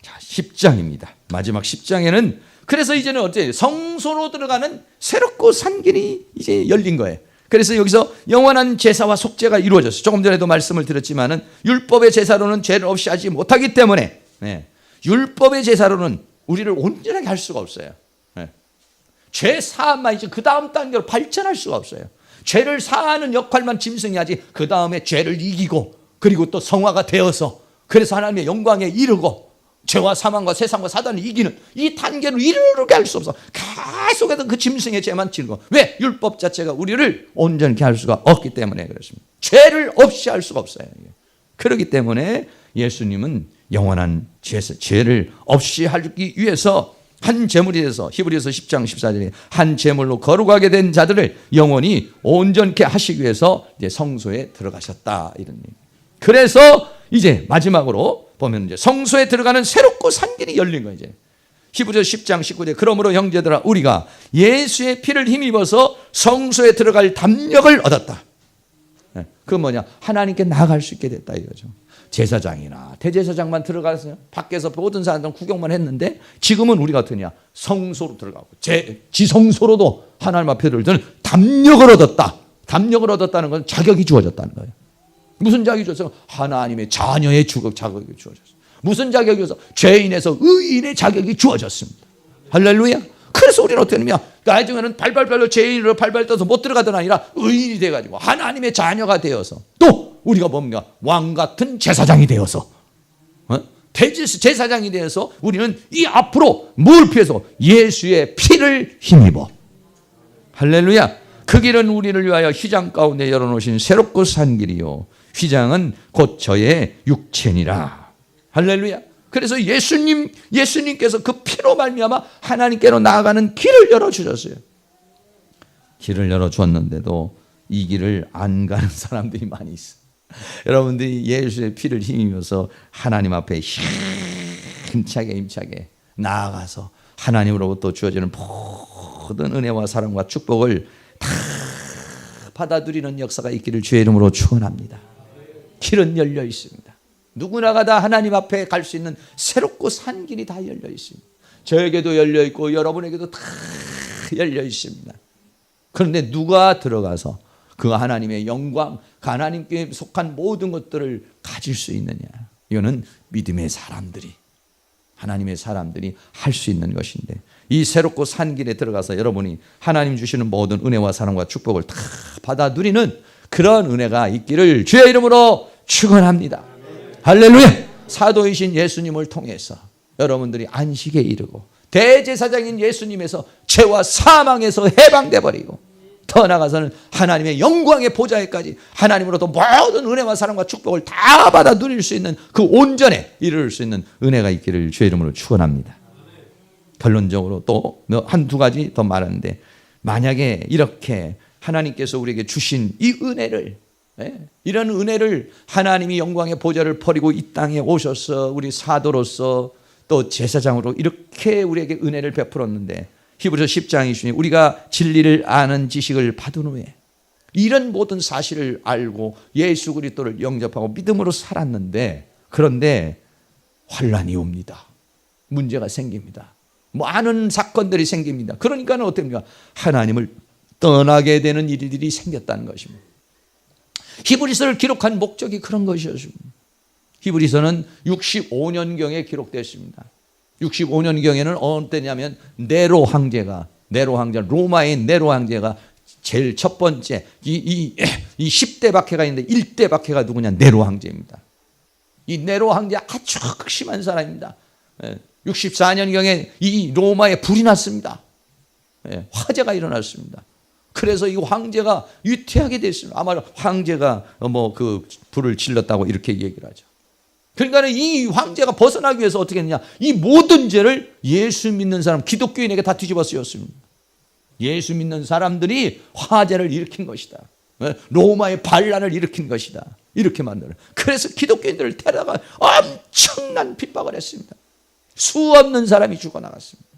자, 10장입니다. 마지막 10장에는 그래서 이제는 어때요? 성소로 들어가는 새롭고 산 길이 이제 열린 거예요. 그래서 여기서 영원한 제사와 속죄가 이루어졌어요. 조금 전에도 말씀을 드렸지만은 율법의 제사로는 죄를 없이 하지 못하기 때문에 율법의 제사로는 우리를 온전하게 할 수가 없어요. 죄 사함만 이제 그 다음 단계로 발전할 수가 없어요. 죄를 사하는 역할만 짐승해야지 그 다음에 죄를 이기고 그리고 또 성화가 되어서 그래서 하나님의 영광에 이르고 죄와 사망과 세상과 사단을 이기는 이 단계로 이르게 할 수 없어. 계속해서 그 짐승의 죄만 지르고. 왜? 율법 자체가 우리를 온전케 할 수가 없기 때문에 그렇습니다. 죄를 없이 할 수가 없어요. 그렇기 때문에 예수님은 영원한 죄를 없이 하기 위해서 한 제물이 돼서 히브리서 10장 14절에 한 제물로 거룩하게 된 자들을 영원히 온전케 하시기 위해서 이제 성소에 들어가셨다 이런 얘기. 그래서 이제 마지막으로 보면 이제 성소에 들어가는 새롭고 산 길이 열린 거예요. 이제 히브리서 10장 19절 그러므로 형제들아 우리가 예수의 피를 힘입어서 성소에 들어갈 담력을 얻었다. 그건 뭐냐? 하나님께 나아갈 수 있게 됐다 이거죠. 제사장이나 대제사장만 들어가서 밖에서 모든 사람들은 구경만 했는데 지금은 우리가 어떠냐? 성소로 들어가고 지성소로도 하나님 앞에 들어오는 담력을 얻었다. 담력을 얻었다는 건 자격이 주어졌다는 거예요. 무슨 자격이 주어졌어요? 하나님의 자녀의 자격이 주어졌어요. 무슨 자격이 주어졌어요? 죄인에서 의인의 자격이 주어졌습니다. 할렐루야. 그래서 우리는 어떻게 하느냐? 나중에는 발발발로 죄인으로 발발 떠서 못 들어가던 아니라 의인이 돼가지고 하나님의 자녀가 되어서 또 우리가 뭡니까? 왕 같은 제사장이 되어서 제사장이 되어서 우리는 이 앞으로 뭘 피해서 예수의 피를 힘입어. 할렐루야. 그 길은 우리를 위하여 휘장 가운데 열어놓으신 새롭고 산 길이요 휘장은 곧 저의 육체니라. 할렐루야. 그래서 예수님께서 그 피로 말미암아 하나님께로 나아가는 길을 열어주셨어요. 길을 열어주었는데도 이 길을 안 가는 사람들이 많이 있어요. 여러분들이 예수의 피를 힘입어서 하나님 앞에 힘차게 나아가서 하나님으로부터 주어지는 모든 은혜와 사랑과 축복을 다 받아들이는 역사가 있기를 주의 이름으로 축원합니다. 길은 열려 있습니다. 누구나가 다 하나님 앞에 갈 수 있는 새롭고 산 길이 다 열려 있습니다. 저에게도 열려 있고 여러분에게도 다 열려 있습니다. 그런데 누가 들어가서 그 하나님의 영광, 그 하나님께 속한 모든 것들을 가질 수 있느냐? 이거는 믿음의 사람들이, 하나님의 사람들이 할 수 있는 것인데 이 새롭고 산 길에 들어가서 여러분이 하나님 주시는 모든 은혜와 사랑과 축복을 다 받아 누리는 그런 은혜가 있기를 주의 이름으로 축원합니다. 할렐루야. 사도이신 예수님을 통해서 여러분들이 안식에 이르고 대제사장인 예수님에서 죄와 사망에서 해방돼 버리고 더 나아가서는 하나님의 영광의 보좌에까지 하나님으로부터 모든 은혜와 사랑과 축복을 다 받아 누릴 수 있는 그 온전에 이를 수 있는 은혜가 있기를 주의 이름으로 축원합니다. 결론적으로 또 한두 가지 더 말하는데 만약에 이렇게 하나님께서 우리에게 주신 이 은혜를 이런 은혜를 하나님이 영광의 보좌를 버리고 이 땅에 오셔서 우리 사도로서 또 제사장으로 이렇게 우리에게 은혜를 베풀었는데 히브리서 10장이 주니 우리가 진리를 아는 지식을 받은 후에 이런 모든 사실을 알고 예수 그리스도를 영접하고 믿음으로 살았는데 그런데 환란이 옵니다. 문제가 생깁니다. 많은 사건들이 생깁니다. 그러니까 어떻게 됩니까? 하나님을 떠나게 되는 일들이 생겼다는 것입니다. 히브리서를 기록한 목적이 그런 것이었습니다. 히브리서는 65년경에 기록됐습니다. 65년경에는 어느 때냐면 네로 황제가 로마의 네로 황제가 제일 첫 번째 이 10대 박해가 있는데 1대 박해가 누구냐? 네로 황제입니다. 이 네로 황제 아주 극심한 사람입니다. 64년경에 이 로마에 불이 났습니다. 화재가 일어났습니다. 그래서 이 황제가 유퇴하게 됐습니다. 아마 황제가 그 불을 질렀다고 이렇게 얘기를 하죠. 그러니까 이 황제가 벗어나기 위해서 어떻게 했느냐, 이 모든 죄를 예수 믿는 사람, 기독교인에게 다 뒤집어 쓰였습니다. 예수 믿는 사람들이 화재를 일으킨 것이다, 로마의 반란을 일으킨 것이다, 이렇게 만들어요. 그래서 기독교인들을 데려다가 엄청난 핍박을 했습니다. 수 없는 사람이 죽어나갔습니다.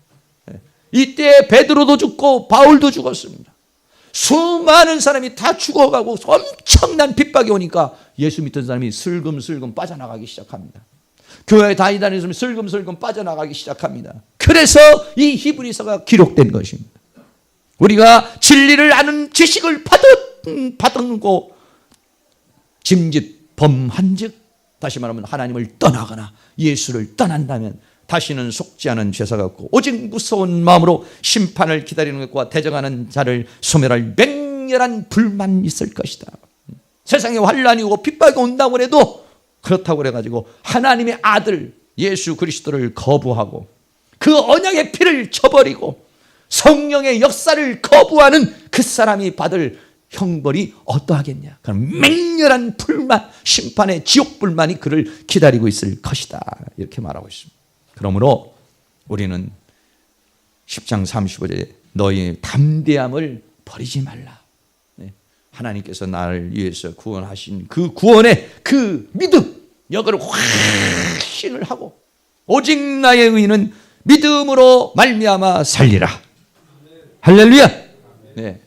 이때 베드로도 죽고 바울도 죽었습니다. 수많은 사람이 다 죽어가고 엄청난 핍박이 오니까 예수 믿던 사람이 슬금슬금 빠져나가기 시작합니다. 교회에 다니다는 사람이 슬금슬금 빠져나가기 시작합니다. 그래서 이 히브리서가 기록된 것입니다. 우리가 진리를 아는 지식을 받고 짐짓 범한즉, 다시 말하면 하나님을 떠나거나 예수를 떠난다면 다시는 속지 않은 죄사가 없고 오직 무서운 마음으로 심판을 기다리는 것과 대적하는 자를 소멸할 맹렬한 불만 있을 것이다. 세상에 환란이 오고 핍박이 온다고 해도 그렇다고 그래가지고 하나님의 아들 예수 그리스도를 거부하고 그 언약의 피를 쳐버리고 성령의 역사를 거부하는 그 사람이 받을 형벌이 어떠하겠냐. 그럼 맹렬한 불만, 심판의 지옥 불만이 그를 기다리고 있을 것이다, 이렇게 말하고 있습니다. 그러므로 우리는 10장 35절에 너희의 담대함을 버리지 말라. 하나님께서 나를 위해서 구원하신 그 구원의 그 믿음, 이거를 확신을 하고 오직 나의 의는 믿음으로 말미암아 살리라. 할렐루야. 네.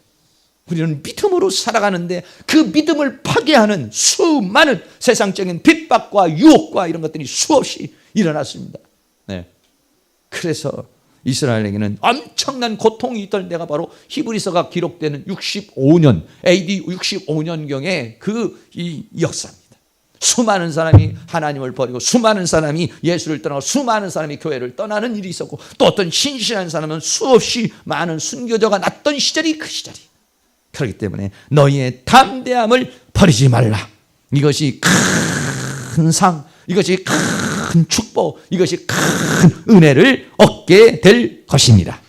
우리는 믿음으로 살아가는데 그 믿음을 파괴하는 수많은 세상적인 핍박과 유혹과 이런 것들이 수없이 일어났습니다. 네. 그래서 이스라엘에게는 엄청난 고통이 있던 데가 바로 히브리서가 기록되는 65년, AD 65년경의 이 역사입니다. 수많은 사람이 하나님을 버리고 수많은 사람이 예수를 떠나고 수많은 사람이 교회를 떠나는 일이 있었고 또 어떤 신실한 사람은 수없이 많은 순교자가 났던 시절이 그 시절이. 그렇기 때문에 너희의 담대함을 버리지 말라. 이것이 큰 상, 이것이 큰 축복, 이것이 큰 은혜를 얻게 될 것입니다.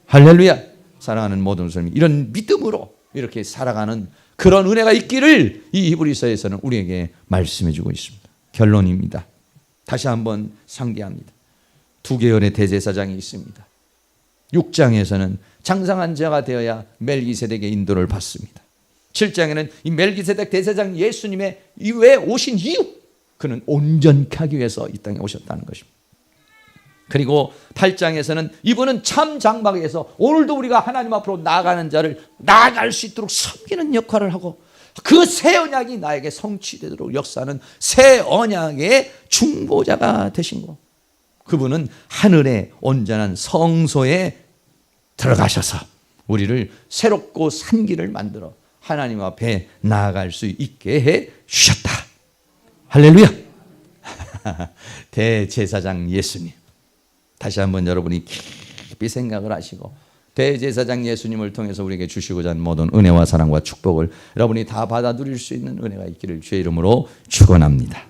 할렐루야. 사랑하는 모든 사람이 이런 믿음으로 이렇게 살아가는 그런 은혜가 있기를 이 히브리서에서는 우리에게 말씀해 주고 있습니다. 결론입니다. 다시 한번 상기합니다. 두 계열의 대제사장이 있습니다. 6장에서는 장성한 자가 되어야 멜기세덱의 인도를 받습니다. 7장에는 이 멜기세덱 대제사장 예수님의 이후에 오신 이유, 그는 온전케 하기 위해서 이 땅에 오셨다는 것입니다. 그리고 8장에서는 이분은 참 장막에서 오늘도 우리가 하나님 앞으로 나아가는 자를 나아갈 수 있도록 섬기는 역할을 하고 그 새 언약이 나에게 성취되도록 역사하는 새 언약의 중보자가 되신 것. 그분은 하늘의 온전한 성소에 들어가셔서 우리를 새롭고 산 길을 만들어 하나님 앞에 나아갈 수 있게 해 주셨다. 할렐루야. 대제사장 예수님, 다시 한번 여러분이 깊이 생각을 하시고 대제사장 예수님을 통해서 우리에게 주시고자 하는 모든 은혜와 사랑과 축복을 여러분이 다 받아 누릴 수 있는 은혜가 있기를 주의 이름으로 축원합니다.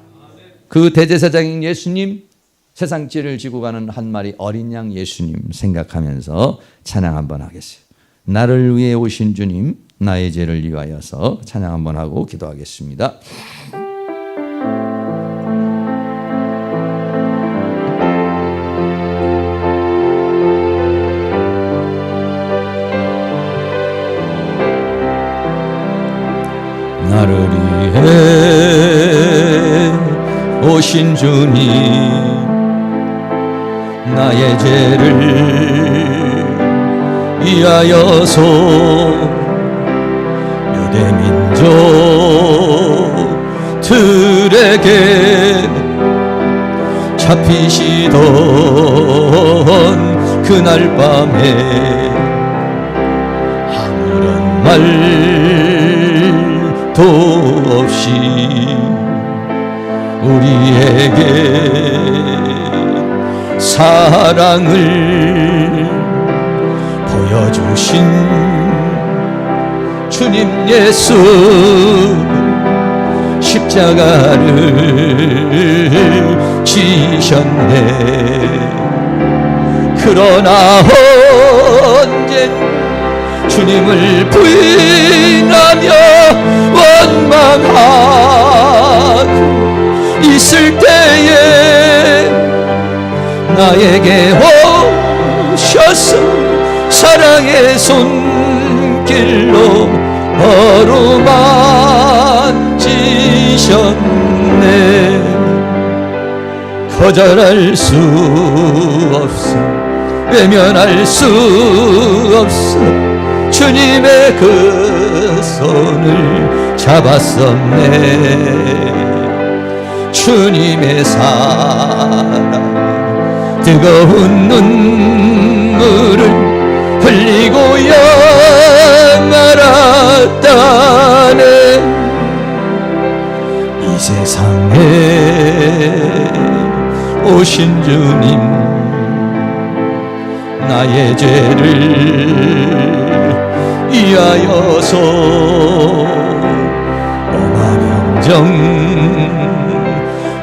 그 대제사장인 예수님, 세상 죄를 지고 가는 한 마리 어린 양 예수님 생각하면서 찬양 한번 하겠습니다. 나를 위해 오신 주님, 나의 죄를 위하여서 찬양 한번 하고 기도하겠습니다. 나를 위해 오신 주님, 나의 죄를 위하여서 유대 민족들에게 잡히시던 그날 밤에 아무런 말도 없이 우리에게 사랑을 보여주신 주님 예수, 십자가를 지셨네. 그러나 언젠 주님을 부인하며 원망하고 있을 때 나에게 오셔서 사랑의 손길로 어루만지셨네. 거절할 수 없어, 외면할 수 없어. 주님의 그 손을 잡았었네. 주님의 사랑 뜨거운 눈물을 흘리고야 말았다네. 이 세상에 오신 주님, 나의 죄를 위하여서 오만영정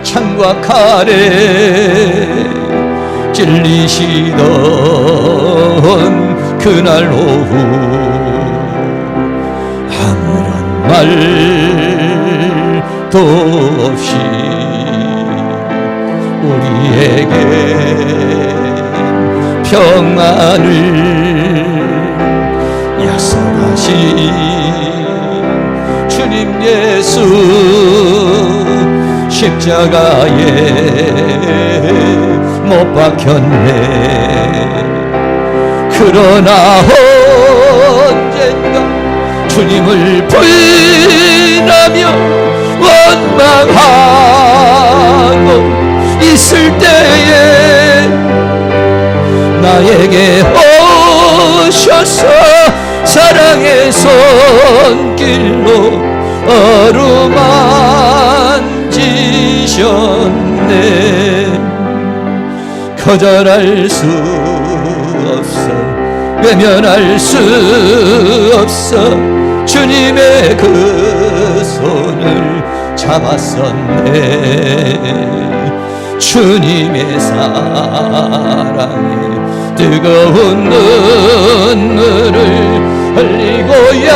창과 칼에 찔리시던 그날 오후 아무런 말도 없이 우리에게 평안을 약속하신 주님 예수, 십자가에 못 박혔네. 그러나 언젠가 주님을 부인하며 원망하고 있을 때에 나에게 오셔서 사랑의 손길로 어루만지셨네. 거절할 수 없어, 외면할 수 없어. 주님의 그 손을 잡았었네. 주님의 사랑에 뜨거운 눈물을 흘리고야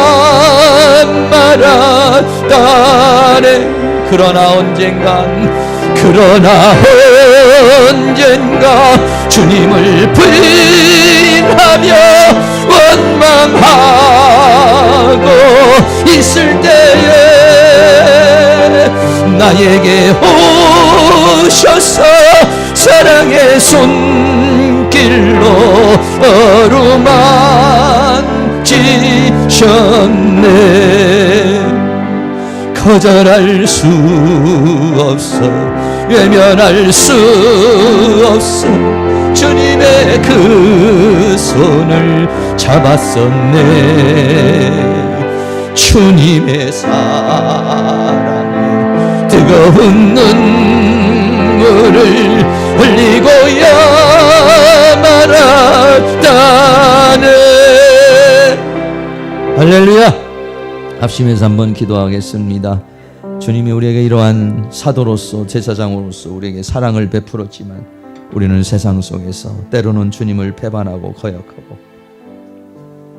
말았다네. 그러나 언젠가 주님을 부인하며 원망하고 있을 때에 나에게 오셔서 사랑의 손길로 어루만지셨네. 거절할 수 없어, 외면할 수 없어. 주님의 그 손을 잡았었네. 주님의 사랑에 뜨거운 눈물을 흘리고야 말았다네. 할렐루야. 합심해서 한번 기도하겠습니다. 주님이 우리에게 이러한 사도로서, 제사장으로서 우리에게 사랑을 베풀었지만 우리는 세상 속에서 때로는 주님을 배반하고 거역하고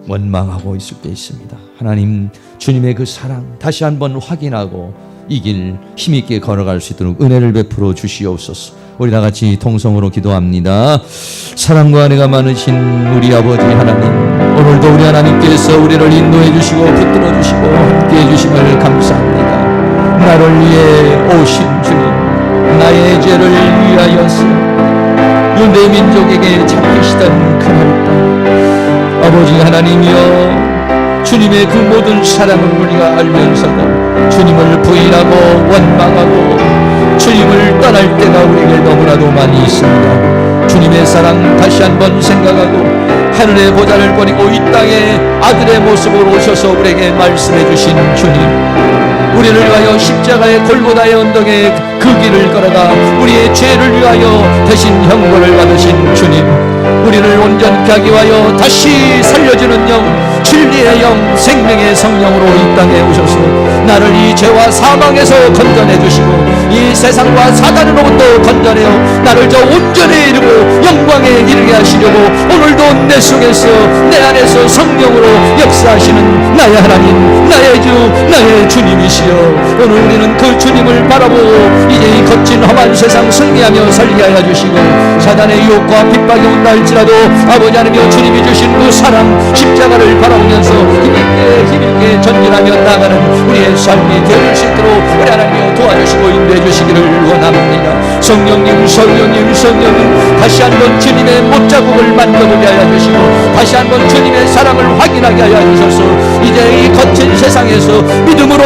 원망하고 있을 때 있습니다. 하나님, 주님의 그 사랑 다시 한번 확인하고 이 길 힘있게 걸어갈 수 있도록 은혜를 베풀어 주시옵소서. 우리 다같이 통성으로 기도합니다. 사랑과 은혜가 많으신 우리 아버지 하나님, 오늘도 우리 하나님께서 우리를 인도해 주시고 붙들어 주시고 함께해 주심을 감사합니다. 나를 위해 오신 주님, 나의 죄를 위하여서 유대 민족에게 잡히시던 그날 밤, 아버지 하나님이여, 주님의 그 모든 사랑을 우리가 알면서도 주님을 부인하고 원망하고 주님을 떠날 때가 우리에게 너무나도 많이 있습니다. 주님의 사랑 다시 한번 생각하고 하늘의 보좌를 버리고 이 땅에 아들의 모습으로 오셔서 우리에게 말씀해 주신 주님, 우리를 위하여 십자가의 골고다의 언덕에 그 길을 걸어가 우리의 죄를 위하여 대신 형벌을 받으신 주님, 우리를 온전케 하기 위하여 다시 살려주는 영, 진리의 영 생명의 성령으로 이 땅에 오셔서 나를 이 죄와 사망에서 건져내 주시고 이 세상과 사단으로부터 건져내어 나를 저 온전히 이루고 영광에 이르게 하시려고 오늘도 내 속에서 내 안에서 성령으로 역사하시는 나의 하나님, 나의 주, 나의 주님이시여, 오늘 우리는 그 주님을 바라보고 이제 이 거친 험한 세상 승리하며 살게 하여 주시고 사단의 유혹과 핍박이 온다 할지라도 아버지 하나님여 주님이 주신 그 사랑 십자가를 바라보면서 힘있게 전진하며 나가는 우리의 삶이 될 수 있도록 우리 하나님여 도와주시고 인도해 주시기를 원합니다. 성령님, 성령님, 성령님, 다시 한번 주님의 못자국을 만져보게 하여 주시고 다시 한번 주님의 사랑을 확인하게 하여 주셔서 이제 이 거친 세상에서 믿음으로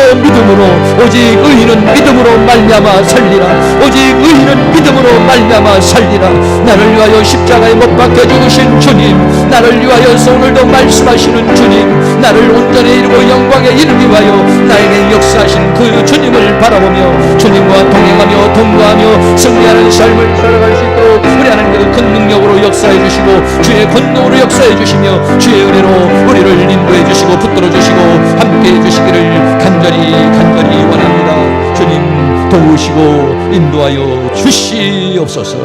오직 의인은 믿음으로 말미암아 살리라. 오직 의인은 믿음으로 말미암아 살리라. 나를 위하여 십자가에 못 박혀 죽으신 주님, 나를 위하여서 오늘도 말씀하시는 주님, 나를 온전히 이루고 영광에 이르기 위하여 나에게 역사하신 그 주님을 바라보며 주님과 동행하며 동거하며 승리하는 삶을 살아갈 수 있도록 우리 하나님께서 큰 능력으로 역사해 주시고 주의 권능으로 역사해 주시며 주의 은혜로 우리를 인도해 주시고 붙들어 주시고 함께해 주시기를 간절히 원합니다. 주님 도우시고 인도하여 주시옵소서.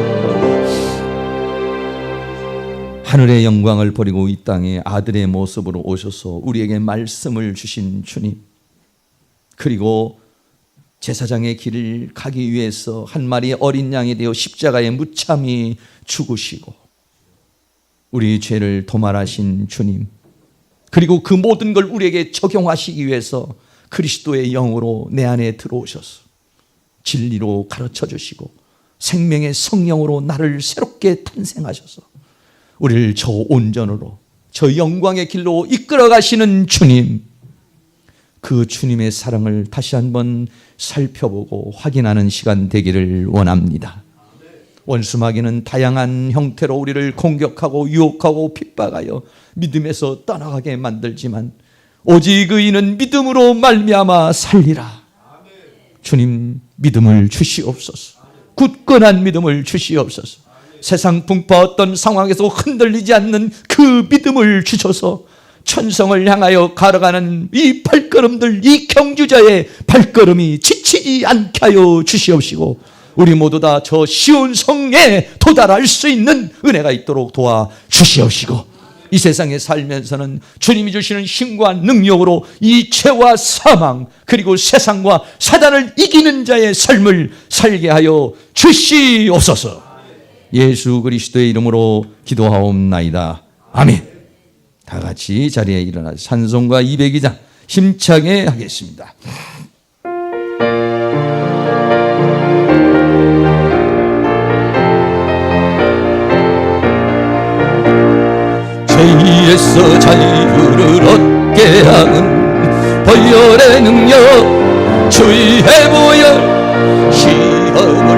하늘의 영광을 버리고 이 땅에 아들의 모습으로 오셔서 우리에게 말씀을 주신 주님, 그리고 제사장의 길을 가기 위해서 한 마리의 어린 양이 되어 십자가에 무참히 죽으시고 우리 죄를 도말하신 주님, 그리고 그 모든 걸 우리에게 적용하시기 위해서 그리스도의 영으로 내 안에 들어오셔서 진리로 가르쳐 주시고 생명의 성령으로 나를 새롭게 탄생하셔서 우리를 저 온전으로 저 영광의 길로 이끌어 가시는 주님, 그 주님의 사랑을 다시 한번 살펴보고 확인하는 시간 되기를 원합니다. 원수 마귀는 다양한 형태로 우리를 공격하고 유혹하고 핍박하여 믿음에서 떠나가게 만들지만 오직 의인은 믿음으로 말미암아 살리라. 주님 믿음을 주시옵소서. 굳건한 믿음을 주시옵소서. 세상 풍파 어떤 상황에서 흔들리지 않는 그 믿음을 주셔서 천성을 향하여 걸어가는 이 발걸음들, 이 경주자의 발걸음이 지치지 않게 하여 주시옵시고 우리 모두 다 저 시온 성에 도달할 수 있는 은혜가 있도록 도와 주시옵시고 이 세상에 살면서는 주님이 주시는 힘과 능력으로 이 죄와 사망 그리고 세상과 사단을 이기는 자의 삶을 살게 하여 주시옵소서. 예수 그리스도의 이름으로 기도하옵나이다. 아멘. 다 같이 자리에 일어나서 찬송가 202장 힘차게 하겠습니다. 죄에서 자유를 얻게 하는 보혈의 능력, 주의 보혈, 시험을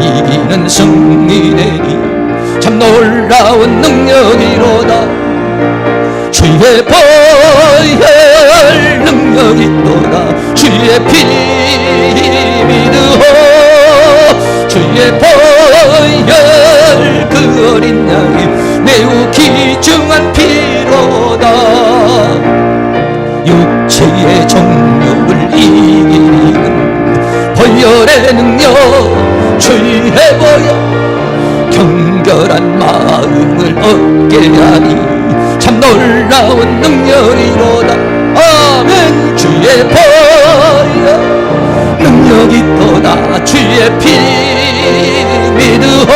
이기는 승리되니 참 놀라운 능력이로다. 주의 보혈 능력이 있도다. 주의 피 믿으오. 주의 보혈 그 어린 양이 매우 귀중한 피로다. 육체의 정욕을 이기는 보혈의 능력, 주의 보혈 경결한 마음을 얻게 하니 참 놀라운 능력이로다. 아멘. 주의 보혈 능력이 있도다. 주의 피 믿으오.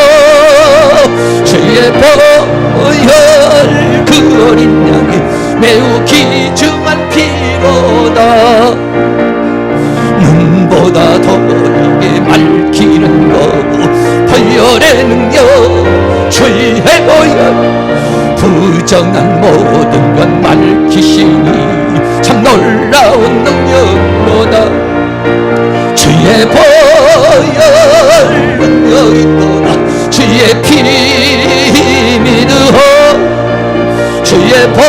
주의 보혈 그 어린 양이 매우 귀중한 피로다. 눈보다 더 어리게 밝히는 것, 보혈의 능력, 주의 보혈 부정한 모든 것 밝히시니 참 놀라운 능력이로다. 주의 보혈 능력이 있도다. 주의 피 믿으오. 주의 보혈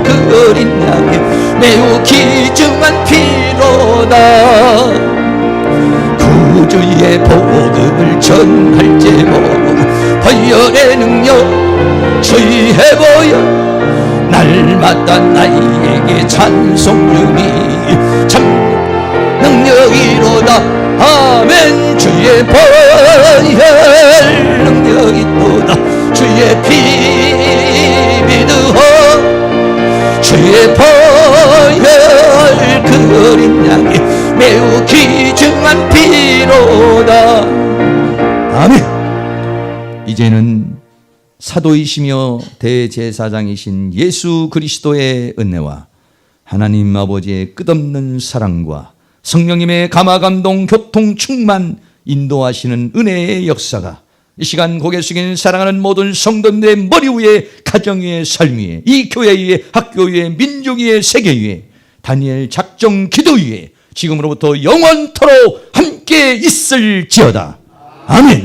그 어린 양이 매우 귀중한 피로다. 구주의 복음을 전할 제목, 보혈의 능력, 주의 보혈 날마다 나에게 찬송음이 참 능력이로다. 아멘. 주의 보혈 능력이 또다. 주의 피 믿으오. 주의 보혈 그 어린 양이 매우 귀중한 피로다. 아멘. 이제는 사도이시며 대제사장이신 예수 그리스도의 은혜와 하나님 아버지의 끝없는 사랑과 성령님의 감화감동 교통 충만 인도하시는 은혜의 역사가 이 시간 고개 숙인 사랑하는 모든 성도들의 머리 위에, 가정 위에, 삶 위에, 이 교회 위에, 학교 위에, 민족 위에, 세계 위에, 다니엘 작정 기도 위에 지금으로부터 영원토록 함께 있을지어다. 아멘.